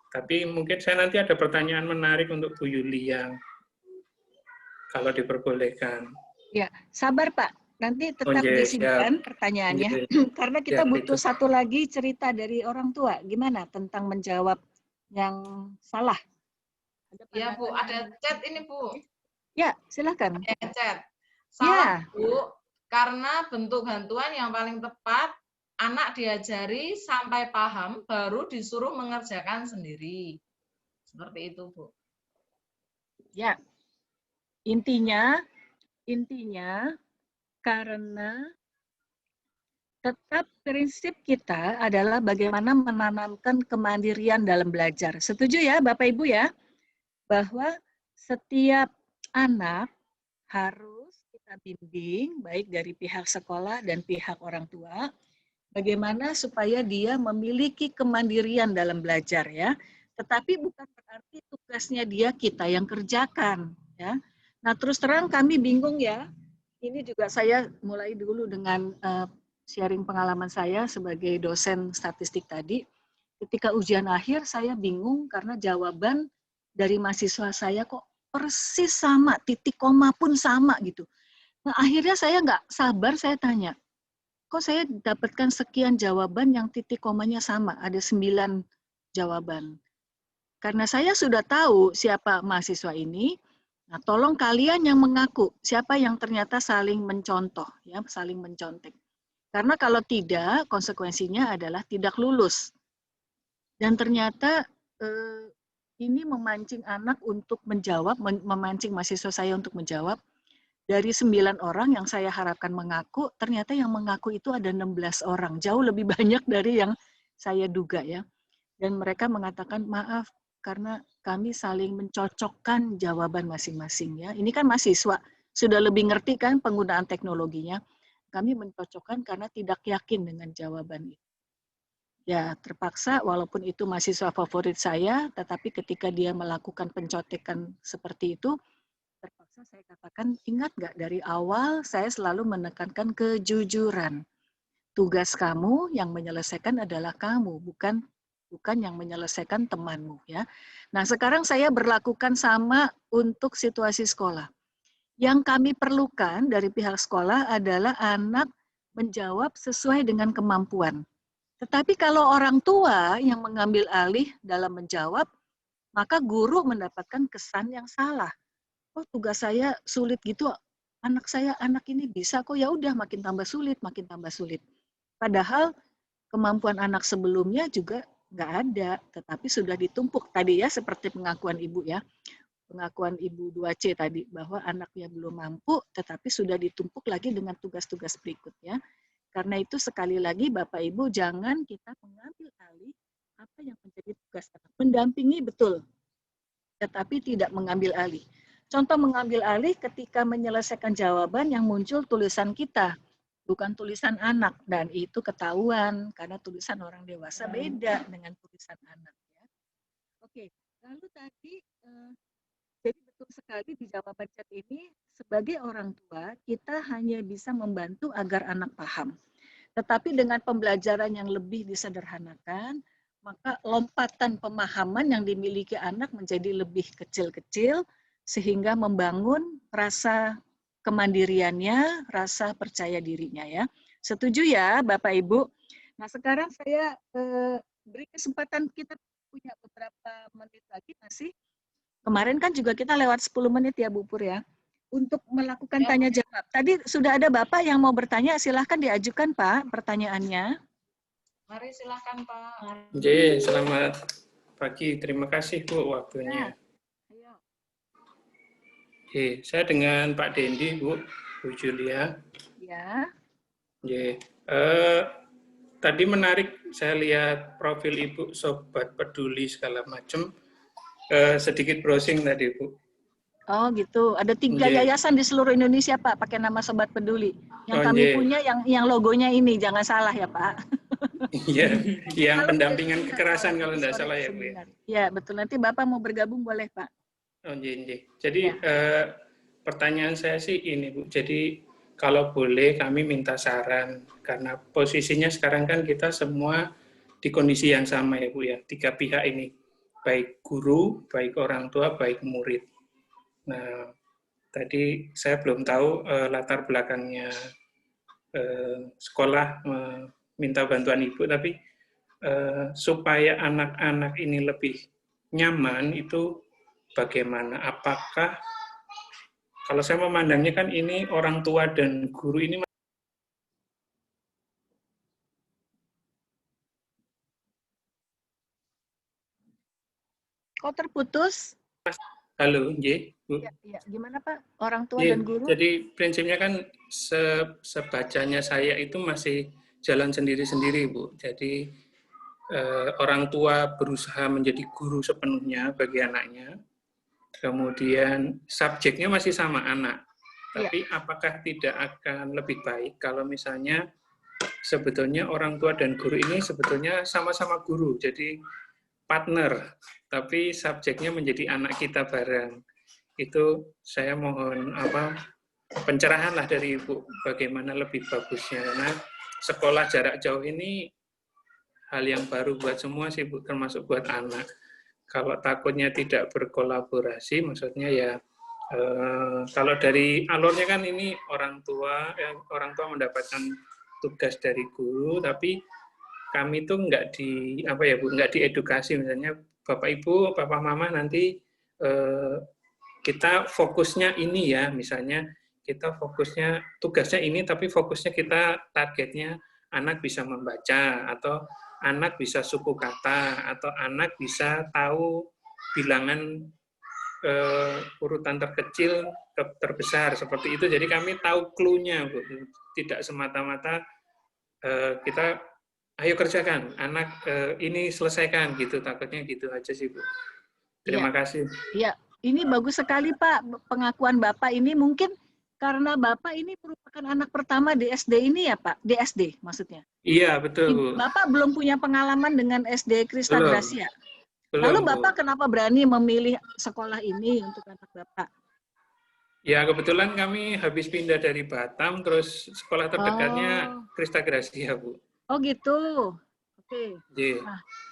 Tapi mungkin saya nanti ada pertanyaan menarik untuk Bu Yulia, kalau diperbolehkan. Ya, sabar Pak, nanti tetap disimpan pertanyaannya, karena kita butuh satu lagi cerita dari orang tua, gimana tentang menjawab yang salah. Ya Bu, ada chat ini Bu. Ya, silakan. Chat. Salah Bu, karena bentuk bantuan yang paling tepat, anak diajari sampai paham, baru disuruh mengerjakan sendiri. Seperti itu Bu. Ya, intinya karena tetap prinsip kita adalah bagaimana menanamkan kemandirian dalam belajar. Setuju ya Bapak Ibu ya? Bahwa setiap anak harus kita bimbing, baik dari pihak sekolah dan pihak orang tua, bagaimana supaya dia memiliki kemandirian dalam belajar ya. Tetapi bukan berarti tugasnya dia kita yang kerjakan ya. Nah terus terang kami bingung ya. Ini juga saya mulai dulu dengan sharing pengalaman saya sebagai dosen statistik tadi. Ketika ujian akhir saya bingung karena jawaban dari mahasiswa saya kok persis sama, titik koma pun sama gitu. Nah akhirnya saya nggak sabar, saya tanya, kok saya dapatkan sekian jawaban yang titik komanya sama, ada 9 jawaban. Karena saya sudah tahu siapa mahasiswa ini, nah tolong kalian yang mengaku, siapa yang ternyata saling mencontoh, ya, saling mencontek. Karena kalau tidak, konsekuensinya adalah tidak lulus. Dan ternyata ini memancing anak untuk menjawab, memancing mahasiswa saya untuk menjawab. Dari 9 orang yang saya harapkan mengaku, ternyata yang mengaku itu ada 16 orang. Jauh lebih banyak dari yang saya duga ya. Dan mereka mengatakan, maaf, karena kami saling mencocokkan jawaban masing-masing ya. Ini kan mahasiswa, sudah lebih ngerti kan penggunaan teknologinya. Kami mencocokkan karena tidak yakin dengan jawaban itu. Ya, terpaksa walaupun itu mahasiswa favorit saya, tetapi ketika dia melakukan pencotekan seperti itu, terpaksa saya katakan, ingat nggak dari awal saya selalu menekankan kejujuran. Tugas kamu yang menyelesaikan adalah kamu, bukan yang menyelesaikan temanmu ya. Nah, sekarang saya berlakukan sama untuk situasi sekolah. Yang kami perlukan dari pihak sekolah adalah anak menjawab sesuai dengan kemampuan. Tetapi kalau orang tua yang mengambil alih dalam menjawab, maka guru mendapatkan kesan yang salah. Oh, tugas saya sulit gitu, anak ini bisa kok, ya udah makin tambah sulit. Padahal kemampuan anak sebelumnya juga nggak ada, tetapi sudah ditumpuk tadi ya, seperti pengakuan Ibu ya. Pengakuan Ibu 2C tadi, bahwa anaknya belum mampu, tetapi sudah ditumpuk lagi dengan tugas-tugas berikutnya. Karena itu sekali lagi Bapak Ibu jangan kita mengambil alih apa yang menjadi tugas anak. Mendampingi betul, tetapi tidak mengambil alih. Contoh mengambil alih ketika menyelesaikan jawaban yang muncul tulisan kita, bukan tulisan anak. Dan itu ketahuan, karena tulisan orang dewasa beda dengan tulisan anak. Ya. Oke, lalu tadi, jadi betul sekali di jawaban chat ini, sebagai orang tua, kita hanya bisa membantu agar anak paham. Tetapi dengan pembelajaran yang lebih disederhanakan, maka lompatan pemahaman yang dimiliki anak menjadi lebih kecil-kecil, sehingga membangun rasa kemandiriannya, rasa percaya dirinya ya. Setuju ya Bapak Ibu? Nah sekarang saya beri kesempatan, kita punya beberapa menit lagi masih. Kemarin kan juga kita lewat 10 menit ya Bu Pur ya. Untuk melakukan tanya jawab. Tadi sudah ada Bapak yang mau bertanya, silahkan diajukan Pak pertanyaannya. Mari silahkan Pak. Oke, selamat pagi. Terima kasih Bu waktunya. Ya. Oke, saya dengan Pak Dendi Bu Julia. Ya. Oke. Tadi menarik, saya lihat profil Ibu Sobat Peduli segala macam. Sedikit browsing tadi Bu. Oh gitu, ada 3 yayasan di seluruh Indonesia Pak, pakai nama Sobat Peduli. Yang kami punya yang logonya ini, jangan salah ya Pak. Iya, yang pendampingan kekerasan kalau tidak salah ya Bu. Ya betul. Nanti Bapak mau bergabung boleh Pak. Oh, iya. Jadi pertanyaan saya sih ini Bu. Jadi kalau boleh kami minta saran karena posisinya sekarang kan kita semua di kondisi yang sama ya Bu ya. 3 pihak ini, baik guru, baik orang tua, baik murid. Nah, tadi saya belum tahu latar belakangnya sekolah minta bantuan Ibu, tapi supaya anak-anak ini lebih nyaman itu bagaimana? Apakah kalau saya memandangnya kan ini orang tua dan guru ini. Kok terputus? Halo, J, Bu. Ya, gimana Pak? Orang tua dan guru? Jadi prinsipnya kan sebacanya saya itu masih jalan sendiri-sendiri, Bu. Jadi orang tua berusaha menjadi guru sepenuhnya bagi anaknya. Kemudian subjeknya masih sama anak. Tapi apakah tidak akan lebih baik kalau misalnya sebetulnya orang tua dan guru ini sebetulnya sama-sama guru, jadi partner, tapi subjeknya menjadi anak kita bareng. Itu saya mohon pencerahan lah dari Ibu, bagaimana lebih bagusnya. Karena sekolah jarak jauh ini hal yang baru buat semua sih Bu, termasuk buat anak. Kalau takutnya tidak berkolaborasi, maksudnya ya kalau dari alurnya kan ini orang tua mendapatkan tugas dari guru, tapi kami tuh nggak diedukasi, misalnya Bapak Ibu, Papa Mama nanti kita fokusnya ini ya, misalnya kita fokusnya tugasnya ini, tapi fokusnya kita targetnya anak bisa membaca, atau anak bisa suku kata, atau anak bisa tahu bilangan urutan terkecil ke terbesar, seperti itu. Jadi kami tahu clue-nya, Bu. Tidak semata-mata kita ayo kerjakan, anak ini selesaikan gitu, takutnya gitu aja sih Bu. Terima kasih. Iya, ini bagus sekali Pak pengakuan Bapak ini, mungkin karena Bapak ini merupakan anak pertama di SD ini ya Pak, di SD maksudnya. Iya betul Bu. Bapak belum punya pengalaman dengan SD Krista Gracia. Lalu Bapak kenapa berani memilih sekolah ini untuk anak Bapak? Ya kebetulan kami habis pindah dari Batam, terus sekolah terdekatnya Krista Gracia Bu. Oh gitu, oke.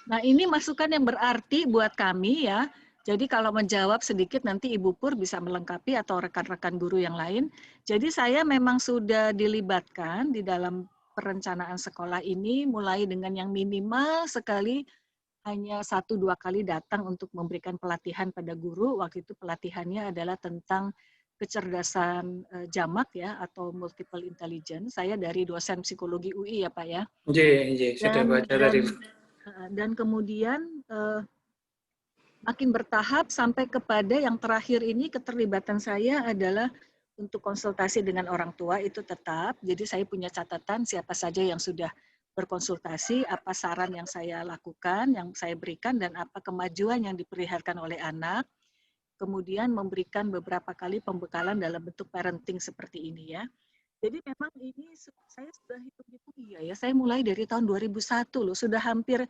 Nah ini masukan yang berarti buat kami ya. Jadi kalau menjawab sedikit nanti Ibu Pur bisa melengkapi atau rekan-rekan guru yang lain. Jadi saya memang sudah dilibatkan di dalam perencanaan sekolah ini mulai dengan yang minimal sekali hanya 1-2 kali datang untuk memberikan pelatihan pada guru. Waktu itu pelatihannya adalah tentang kecerdasan jamak ya atau multiple intelligence. Saya dari dosen psikologi UI ya Pak ya. Iya, sudah baca tadi. Dan kemudian makin bertahap sampai kepada yang terakhir ini keterlibatan saya adalah untuk konsultasi dengan orang tua itu tetap. Jadi saya punya catatan siapa saja yang sudah berkonsultasi, apa saran yang saya lakukan, yang saya berikan, dan apa kemajuan yang diperlihatkan oleh anak. Kemudian memberikan beberapa kali pembekalan dalam bentuk parenting seperti ini ya. Jadi memang ini saya sudah hitung-hitung ya, saya mulai dari tahun 2001 loh, sudah hampir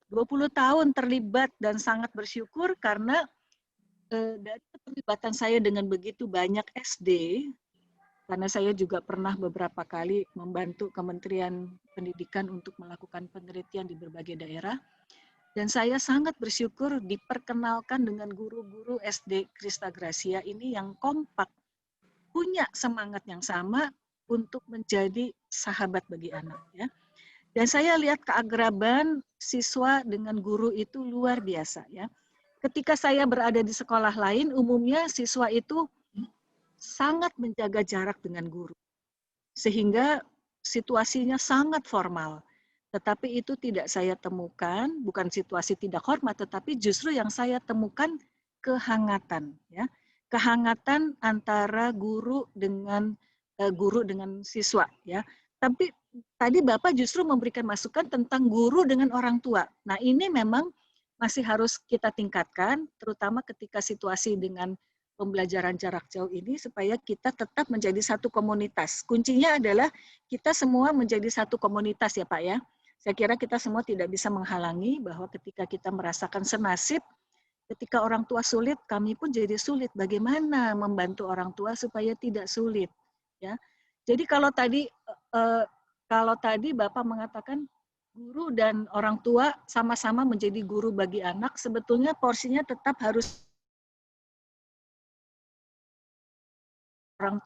20 tahun terlibat dan sangat bersyukur karena dari keterlibatan saya dengan begitu banyak SD, karena saya juga pernah beberapa kali membantu Kementerian Pendidikan untuk melakukan penelitian di berbagai daerah, dan saya sangat bersyukur diperkenalkan dengan guru-guru SD Krista Gracia ini yang kompak, punya semangat yang sama untuk menjadi sahabat bagi anak. Ya. Dan saya lihat keakraban siswa dengan guru itu luar biasa. Ya. Ketika saya berada di sekolah lain, umumnya siswa itu sangat menjaga jarak dengan guru. Sehingga situasinya sangat formal. Tetapi itu tidak saya temukan, bukan situasi tidak hormat, tetapi justru yang saya temukan kehangatan. Ya. Kehangatan antara guru dengan siswa. Ya. Tapi tadi Bapak justru memberikan masukan tentang guru dengan orang tua. Nah ini memang masih harus kita tingkatkan, terutama ketika situasi dengan pembelajaran jarak jauh ini, supaya kita tetap menjadi satu komunitas. Kuncinya adalah kita semua menjadi satu komunitas ya Pak ya. Saya kira kita semua tidak bisa menghalangi bahwa ketika kita merasakan senasib, ketika orang tua sulit, kami pun jadi sulit. Bagaimana membantu orang tua supaya tidak sulit? Ya, jadi kalau tadi Bapak mengatakan guru dan orang tua sama-sama menjadi guru bagi anak, sebetulnya porsinya tetap harus orang.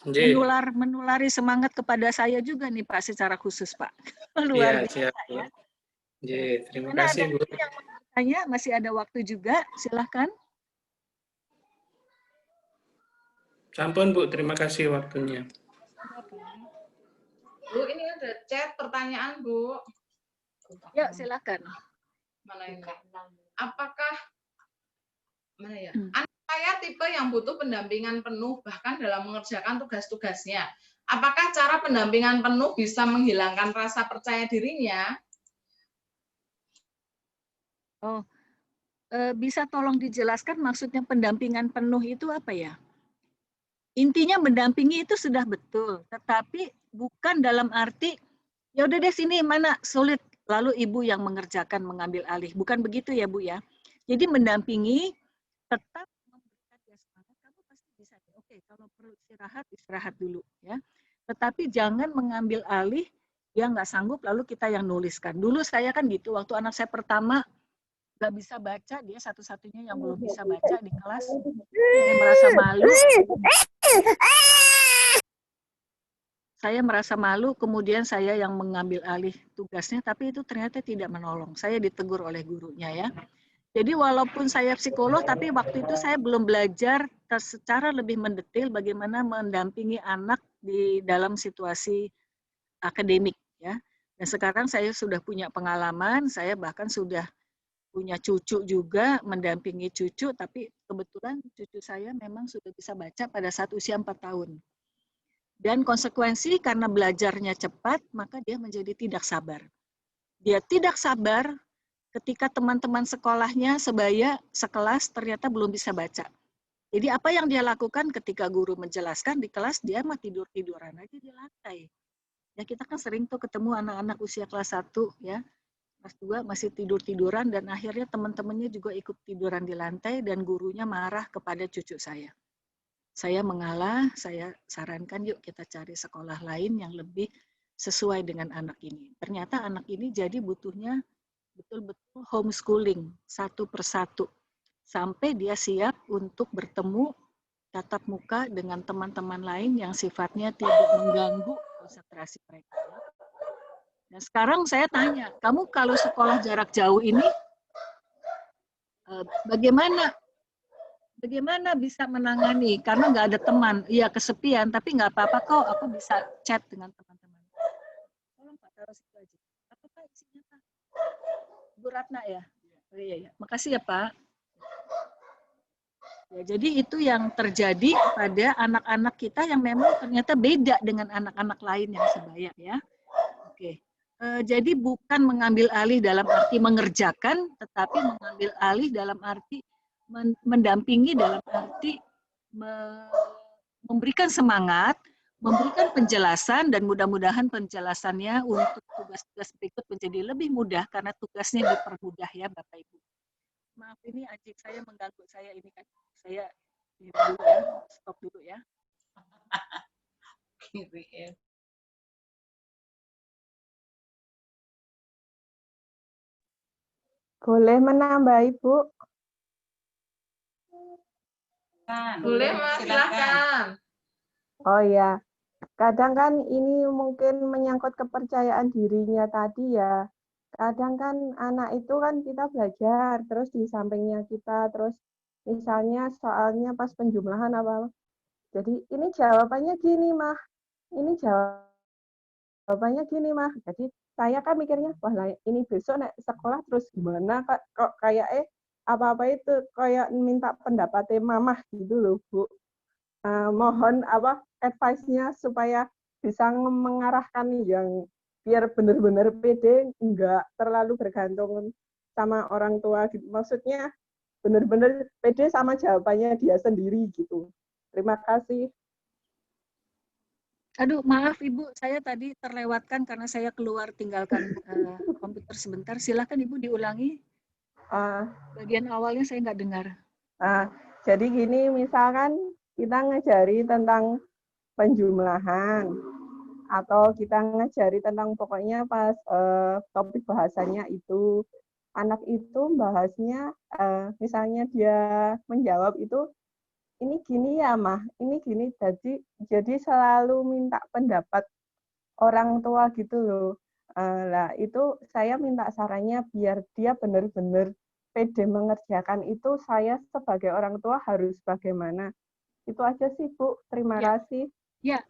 Menulari semangat kepada saya juga nih Pak secara khusus Pak. Luar biasa ya. Terima kasih Bu. Yang mau bertanya, masih ada waktu juga, silahkan. Sampun Bu, terima kasih waktunya. Bu, ini ada chat pertanyaan Bu. Ya silakan. Mana ini? Apakah mana ya? Anak saya tipe yang butuh pendampingan penuh bahkan dalam mengerjakan tugas-tugasnya. Apakah cara pendampingan penuh bisa menghilangkan rasa percaya dirinya? Oh, bisa tolong dijelaskan maksudnya pendampingan penuh itu apa ya? Intinya mendampingi itu sudah betul, tetapi bukan dalam arti ya udah deh sini mana sulit lalu ibu yang mengerjakan mengambil alih. Bukan begitu ya Bu ya. Jadi mendampingi tetap memberikan dia semangat, kamu pasti bisa. Oke, kalau perlu istirahat dulu ya. Tetapi jangan mengambil alih, dia nggak sanggup lalu kita yang nuliskan. Dulu saya kan gitu, waktu anak saya pertama nggak bisa baca, dia satu-satunya yang belum bisa baca di kelas. Saya merasa malu. Saya merasa malu, kemudian saya yang mengambil alih tugasnya, tapi itu ternyata tidak menolong. Saya ditegur oleh gurunya ya. Jadi walaupun saya psikolog, tapi waktu itu saya belum belajar secara lebih mendetail bagaimana mendampingi anak di dalam situasi akademik ya. Dan sekarang saya sudah punya pengalaman, saya bahkan sudah punya cucu juga, mendampingi cucu, tapi kebetulan cucu saya memang sudah bisa baca pada saat usia 4 tahun. Dan konsekuensi karena belajarnya cepat, maka dia menjadi tidak sabar. Dia tidak sabar ketika teman-teman sekolahnya sebaya, sekelas ternyata belum bisa baca. Jadi apa yang dia lakukan ketika guru menjelaskan di kelas, dia mah tidur-tiduran aja di lantai. Ya kita kan sering tuh ketemu anak-anak usia kelas 1 ya, kelas 2 masih tidur-tiduran dan akhirnya teman-temannya juga ikut tiduran di lantai dan gurunya marah kepada cucu saya. Saya mengalah, saya sarankan yuk kita cari sekolah lain yang lebih sesuai dengan anak ini. Ternyata anak ini jadi butuhnya betul-betul homeschooling satu persatu sampai dia siap untuk bertemu tatap muka dengan teman-teman lain yang sifatnya tidak mengganggu konsentrasi mereka. Dan sekarang saya tanya, kamu kalau sekolah jarak jauh ini bagaimana bisa menangani? Karena nggak ada teman, iya kesepian, tapi nggak apa-apa kok, aku bisa chat dengan teman-teman. Tolong Pak, taruh situ aja. Apa Pak isinya Pak? Bu Ratna ya? Oh, iya. Makasih ya Pak. Ya, jadi itu yang terjadi pada anak-anak kita yang memang ternyata beda dengan anak-anak lain yang sebaya ya. Oke. Jadi bukan mengambil alih dalam arti mengerjakan, tetapi mengambil alih dalam arti mendampingi dalam arti memberikan semangat, memberikan penjelasan, dan mudah-mudahan penjelasannya untuk tugas-tugas berikut menjadi lebih mudah karena tugasnya dipermudah ya Bapak Ibu. Maaf ini adik saya mengganggu saya ini kan. Saya ini dulu ya, stop dulu ya. Boleh menambah Ibu? Boleh Mas, silakan. Oh ya, kadang kan ini mungkin menyangkut kepercayaan dirinya tadi ya. Kadang kan anak itu kan kita belajar, terus di sampingnya kita, terus misalnya soalnya pas penjumlahan apa. Jadi ini jawabannya gini, Mah. Ini jawabannya jawabannya gini mah. Jadi saya kan mikirnya, wah ini besok naik sekolah terus gimana kok kayak apa-apa itu kayak minta pendapatnya mamah gitu loh Bu. Mohon advice-nya supaya bisa mengarahkan yang biar benar-benar pede, enggak terlalu bergantung sama orang tua gitu. Maksudnya benar-benar pede sama jawabannya dia sendiri gitu. Terima kasih. Aduh, maaf Ibu, saya tadi terlewatkan karena saya keluar tinggalkan komputer sebentar. Silakan Ibu diulangi. Bagian awalnya saya nggak dengar. Jadi gini, misalkan kita ngajari tentang penjumlahan, atau kita ngajari tentang pokoknya pas topik bahasanya itu, anak itu bahasnya, misalnya dia menjawab itu, ini gini ya mah, ini gini, jadi selalu minta pendapat orang tua gitu loh. Lah itu saya minta sarannya biar dia benar-benar pede mengerjakan itu, saya sebagai orang tua harus bagaimana. Itu aja sih Bu, terima kasih. Ya,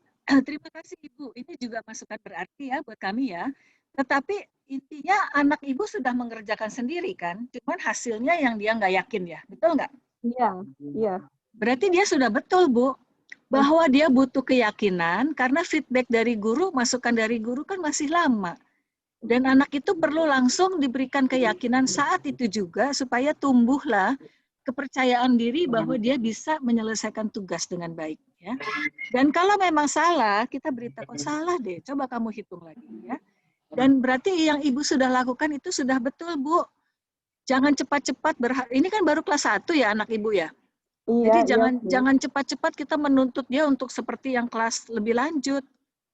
terima kasih Ibu. Ini juga masukan berarti ya buat kami ya. Tetapi intinya anak Ibu sudah mengerjakan sendiri kan, cuman hasilnya yang dia nggak yakin ya, betul nggak? Iya. Berarti dia sudah betul, Bu, bahwa dia butuh keyakinan karena feedback dari guru, masukan dari guru kan masih lama. Dan anak itu perlu langsung diberikan keyakinan saat itu juga supaya tumbuhlah kepercayaan diri bahwa dia bisa menyelesaikan tugas dengan baik. Ya. Dan kalau memang salah, kita beritahu, salah deh, coba kamu hitung lagi. Ya. Dan berarti yang Ibu sudah lakukan itu sudah betul, Bu. Jangan cepat-cepat berharap. Ini kan baru kelas 1 ya anak Ibu ya? Iya, jadi jangan cepat-cepat kita menuntut dia untuk seperti yang kelas lebih lanjut.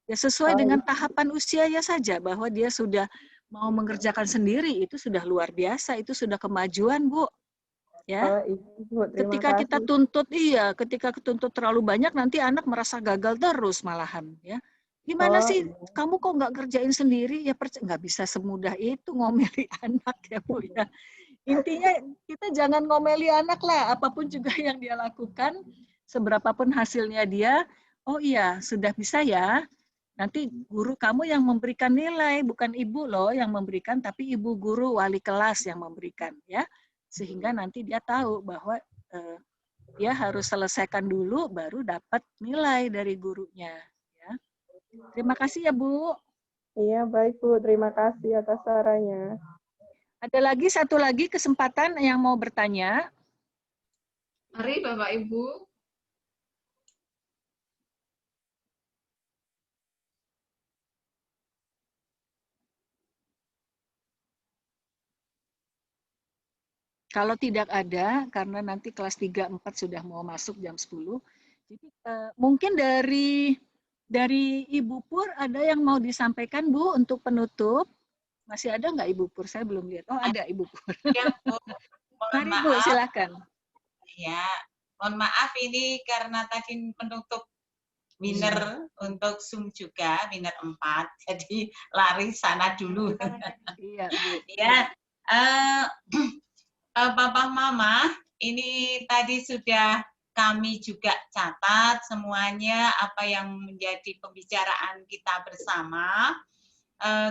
Ya sesuai dengan tahapan usianya saja, bahwa dia sudah mau mengerjakan sendiri, itu sudah luar biasa, itu sudah kemajuan, Bu. Ya. Ketika kita tuntut, ketika tuntut terlalu banyak, nanti anak merasa gagal terus malahan. Ya. Gimana sih, kamu kok nggak kerjain sendiri? Ya nggak bisa semudah itu ngomeli anak ya Bu ya. Intinya kita jangan ngomeli anak lah, apapun juga yang dia lakukan, seberapapun hasilnya dia, oh iya sudah bisa ya, nanti guru kamu yang memberikan nilai, bukan ibu loh yang memberikan, tapi ibu guru wali kelas yang memberikan ya, sehingga nanti dia tahu bahwa dia harus selesaikan dulu baru dapat nilai dari gurunya. Ya. Terima kasih ya Bu. Iya baik Bu, terima kasih atas sarannya. Ada lagi satu lagi kesempatan yang mau bertanya. Mari Bapak Ibu. Kalau tidak ada, karena nanti kelas 3, 4 sudah mau masuk jam 10. Jadi mungkin dari Ibu Pur ada yang mau disampaikan Bu untuk penutup? Masih ada nggak Ibu Pur? Saya belum lihat. Oh ada Ibu Pur. Ya, Bu. Mari Bu, silakan. Ya, mohon maaf ini karena tadi penutup winner untuk Zoom juga, winner 4. Jadi lari sana dulu. Iya, Bu. Ya, Bapak Mama, ini tadi sudah kami juga catat semuanya apa yang menjadi pembicaraan kita bersama.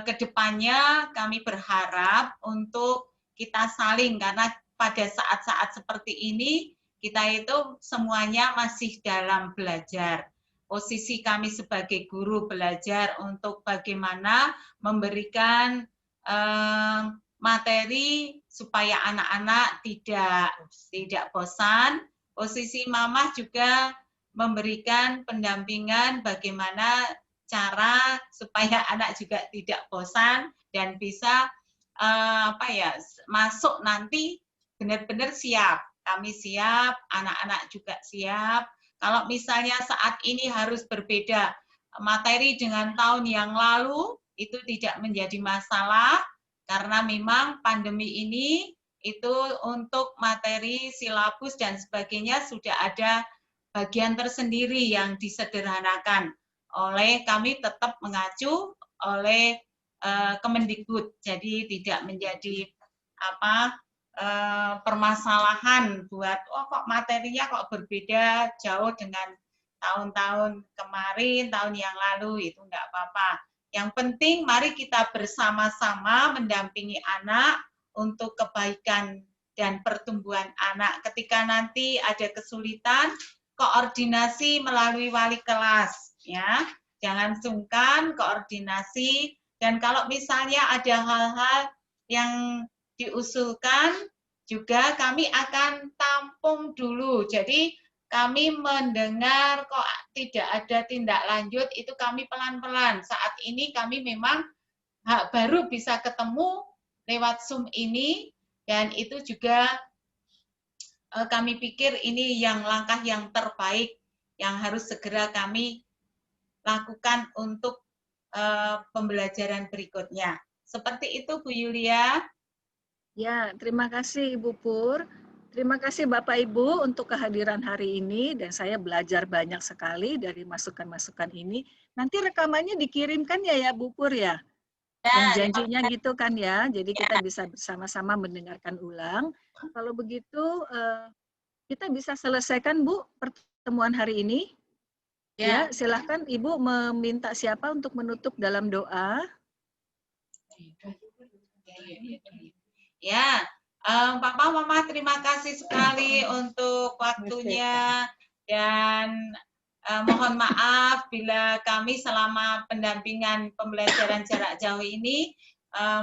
Kedepannya kami berharap untuk kita saling, karena pada saat-saat seperti ini kita itu semuanya masih dalam belajar. Posisi kami sebagai guru belajar untuk bagaimana memberikan materi supaya anak-anak tidak bosan. Posisi Mama juga memberikan pendampingan bagaimana cara supaya anak juga tidak bosan dan bisa masuk nanti benar-benar siap. Kami siap, anak-anak juga siap. Kalau misalnya saat ini harus berbeda materi dengan tahun yang lalu, itu tidak menjadi masalah karena memang pandemi ini itu untuk materi silabus dan sebagainya sudah ada bagian tersendiri yang disederhanakan. Oleh kami tetap mengacu oleh Kemendikbud, jadi tidak menjadi permasalahan buat kok materinya kok berbeda jauh dengan tahun-tahun kemarin, tahun yang lalu, itu enggak apa-apa. Yang penting mari kita bersama-sama mendampingi anak untuk kebaikan dan pertumbuhan anak. Ketika nanti ada kesulitan, koordinasi melalui wali kelas, ya. Jangan sungkan koordinasi, dan kalau misalnya ada hal-hal yang diusulkan, juga kami akan tampung dulu. Jadi kami mendengar kok tidak ada tindak lanjut, itu kami pelan-pelan. Saat ini kami memang baru bisa ketemu lewat Zoom ini, dan itu juga kami pikir ini yang langkah yang terbaik yang harus segera kami lakukan untuk pembelajaran berikutnya. Seperti itu Bu Yulia. Ya, terima kasih Ibu Pur. Terima kasih Bapak Ibu untuk kehadiran hari ini, dan saya belajar banyak sekali dari masukan-masukan ini. Nanti rekamannya dikirimkan ya Bu Pur ya? Dan janjinya gitu kan ya, jadi kita bisa bersama-sama mendengarkan ulang. Kalau begitu, kita bisa selesaikan Bu pertemuan hari ini. Ya, silahkan Ibu meminta siapa untuk menutup dalam doa. Ya, Papa, Mama, terima kasih sekali untuk waktunya, dan mohon maaf bila kami selama pendampingan pembelajaran jarak jauh ini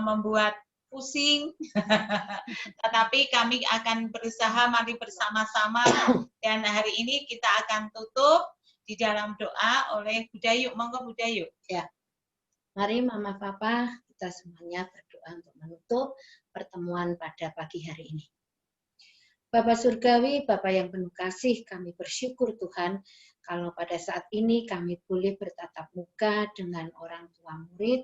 membuat pusing, tetapi kami akan berusaha mari bersama-sama, dan hari ini kita akan tutup di dalam doa oleh Budayu. Monggo Budayu. Ya, mari Mama Papa kita semuanya berdoa untuk menutup pertemuan pada pagi hari ini. Bapak Surgawi, Bapak yang penuh kasih, kami bersyukur Tuhan kalau pada saat ini kami boleh bertatap muka dengan orang tua murid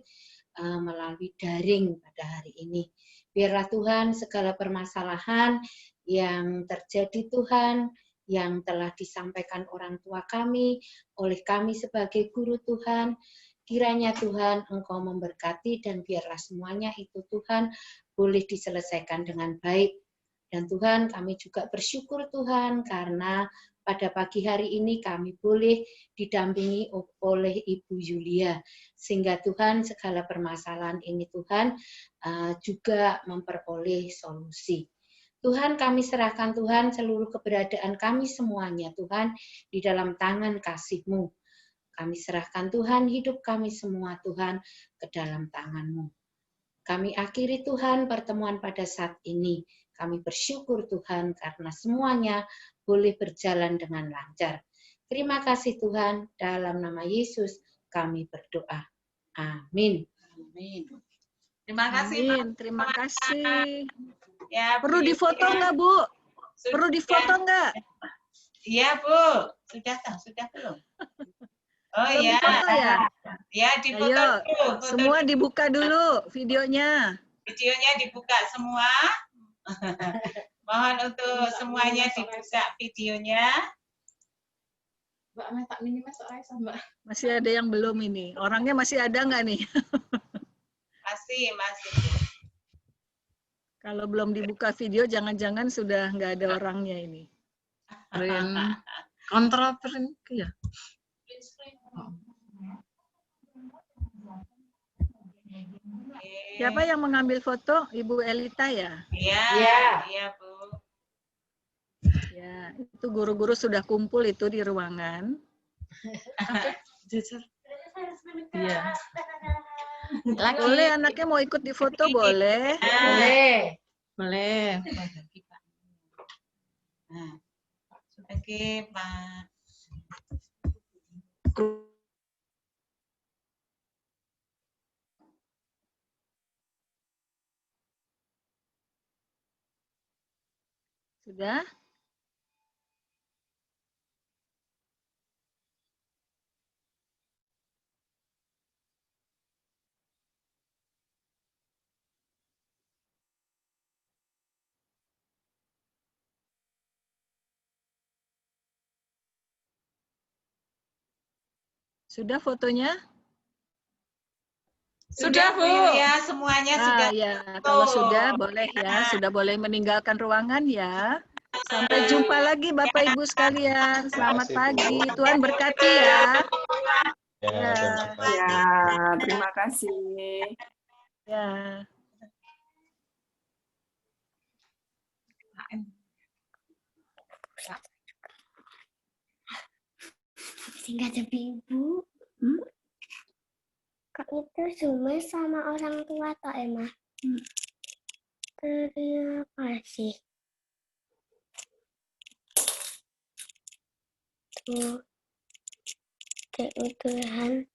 melalui daring pada hari ini. Biarlah Tuhan segala permasalahan yang terjadi Tuhan, yang telah disampaikan orang tua kami, oleh kami sebagai guru Tuhan, kiranya Tuhan Engkau memberkati, dan biarlah semuanya itu Tuhan boleh diselesaikan dengan baik. Dan Tuhan, kami juga bersyukur Tuhan karena pada pagi hari ini kami boleh didampingi oleh Ibu Yulia. Sehingga Tuhan segala permasalahan ini Tuhan juga memperoleh solusi. Tuhan, kami serahkan Tuhan seluruh keberadaan kami semuanya Tuhan di dalam tangan kasih-Mu. Kami serahkan Tuhan hidup kami semua Tuhan ke dalam tangan-Mu. Kami akhiri Tuhan pertemuan pada saat ini. Kami bersyukur Tuhan karena semuanya boleh berjalan dengan lancar. Terima kasih Tuhan, dalam nama Yesus kami berdoa. Amin. Amin. Terima kasih. Amin. Terima kasih. Ya, perlu difoto nggak Bu? Perlu difoto nggak? Iya Bu, sudah belum? Oh iya. Ya? Ya, difoto Ayo, dulu. semua dibuka dulu videonya. Videonya dibuka semua. Mohon untuk semuanya dibuka videonya. Mbak, tak minimal soalnya Mbak. Masih ada yang belum ini. Orangnya masih ada nggak nih? Masih. Kalau belum dibuka video, jangan-jangan sudah nggak ada orangnya ini. Kontraprint ya. Siapa yang mengambil foto? Ibu Elita ya? Iya Bu. Ya, itu guru-guru sudah kumpul itu di ruangan. Iya. Boleh anaknya mau ikut di foto boleh. Boleh. Oke, Pak. Sudah? Sudah fotonya? Sudah Bu. Ya, semuanya sudah. Ya, kalau sudah boleh ya, sudah boleh meninggalkan ruangan ya. Sampai jumpa lagi Bapak Ibu sekalian. Selamat pagi. Tuhan berkati ya. Ya, terima kasih. ya. Singkat tapi Ibu, kok itu cuma sama orang tua toh Emma? Terima kasih. Tuh, Tuhan,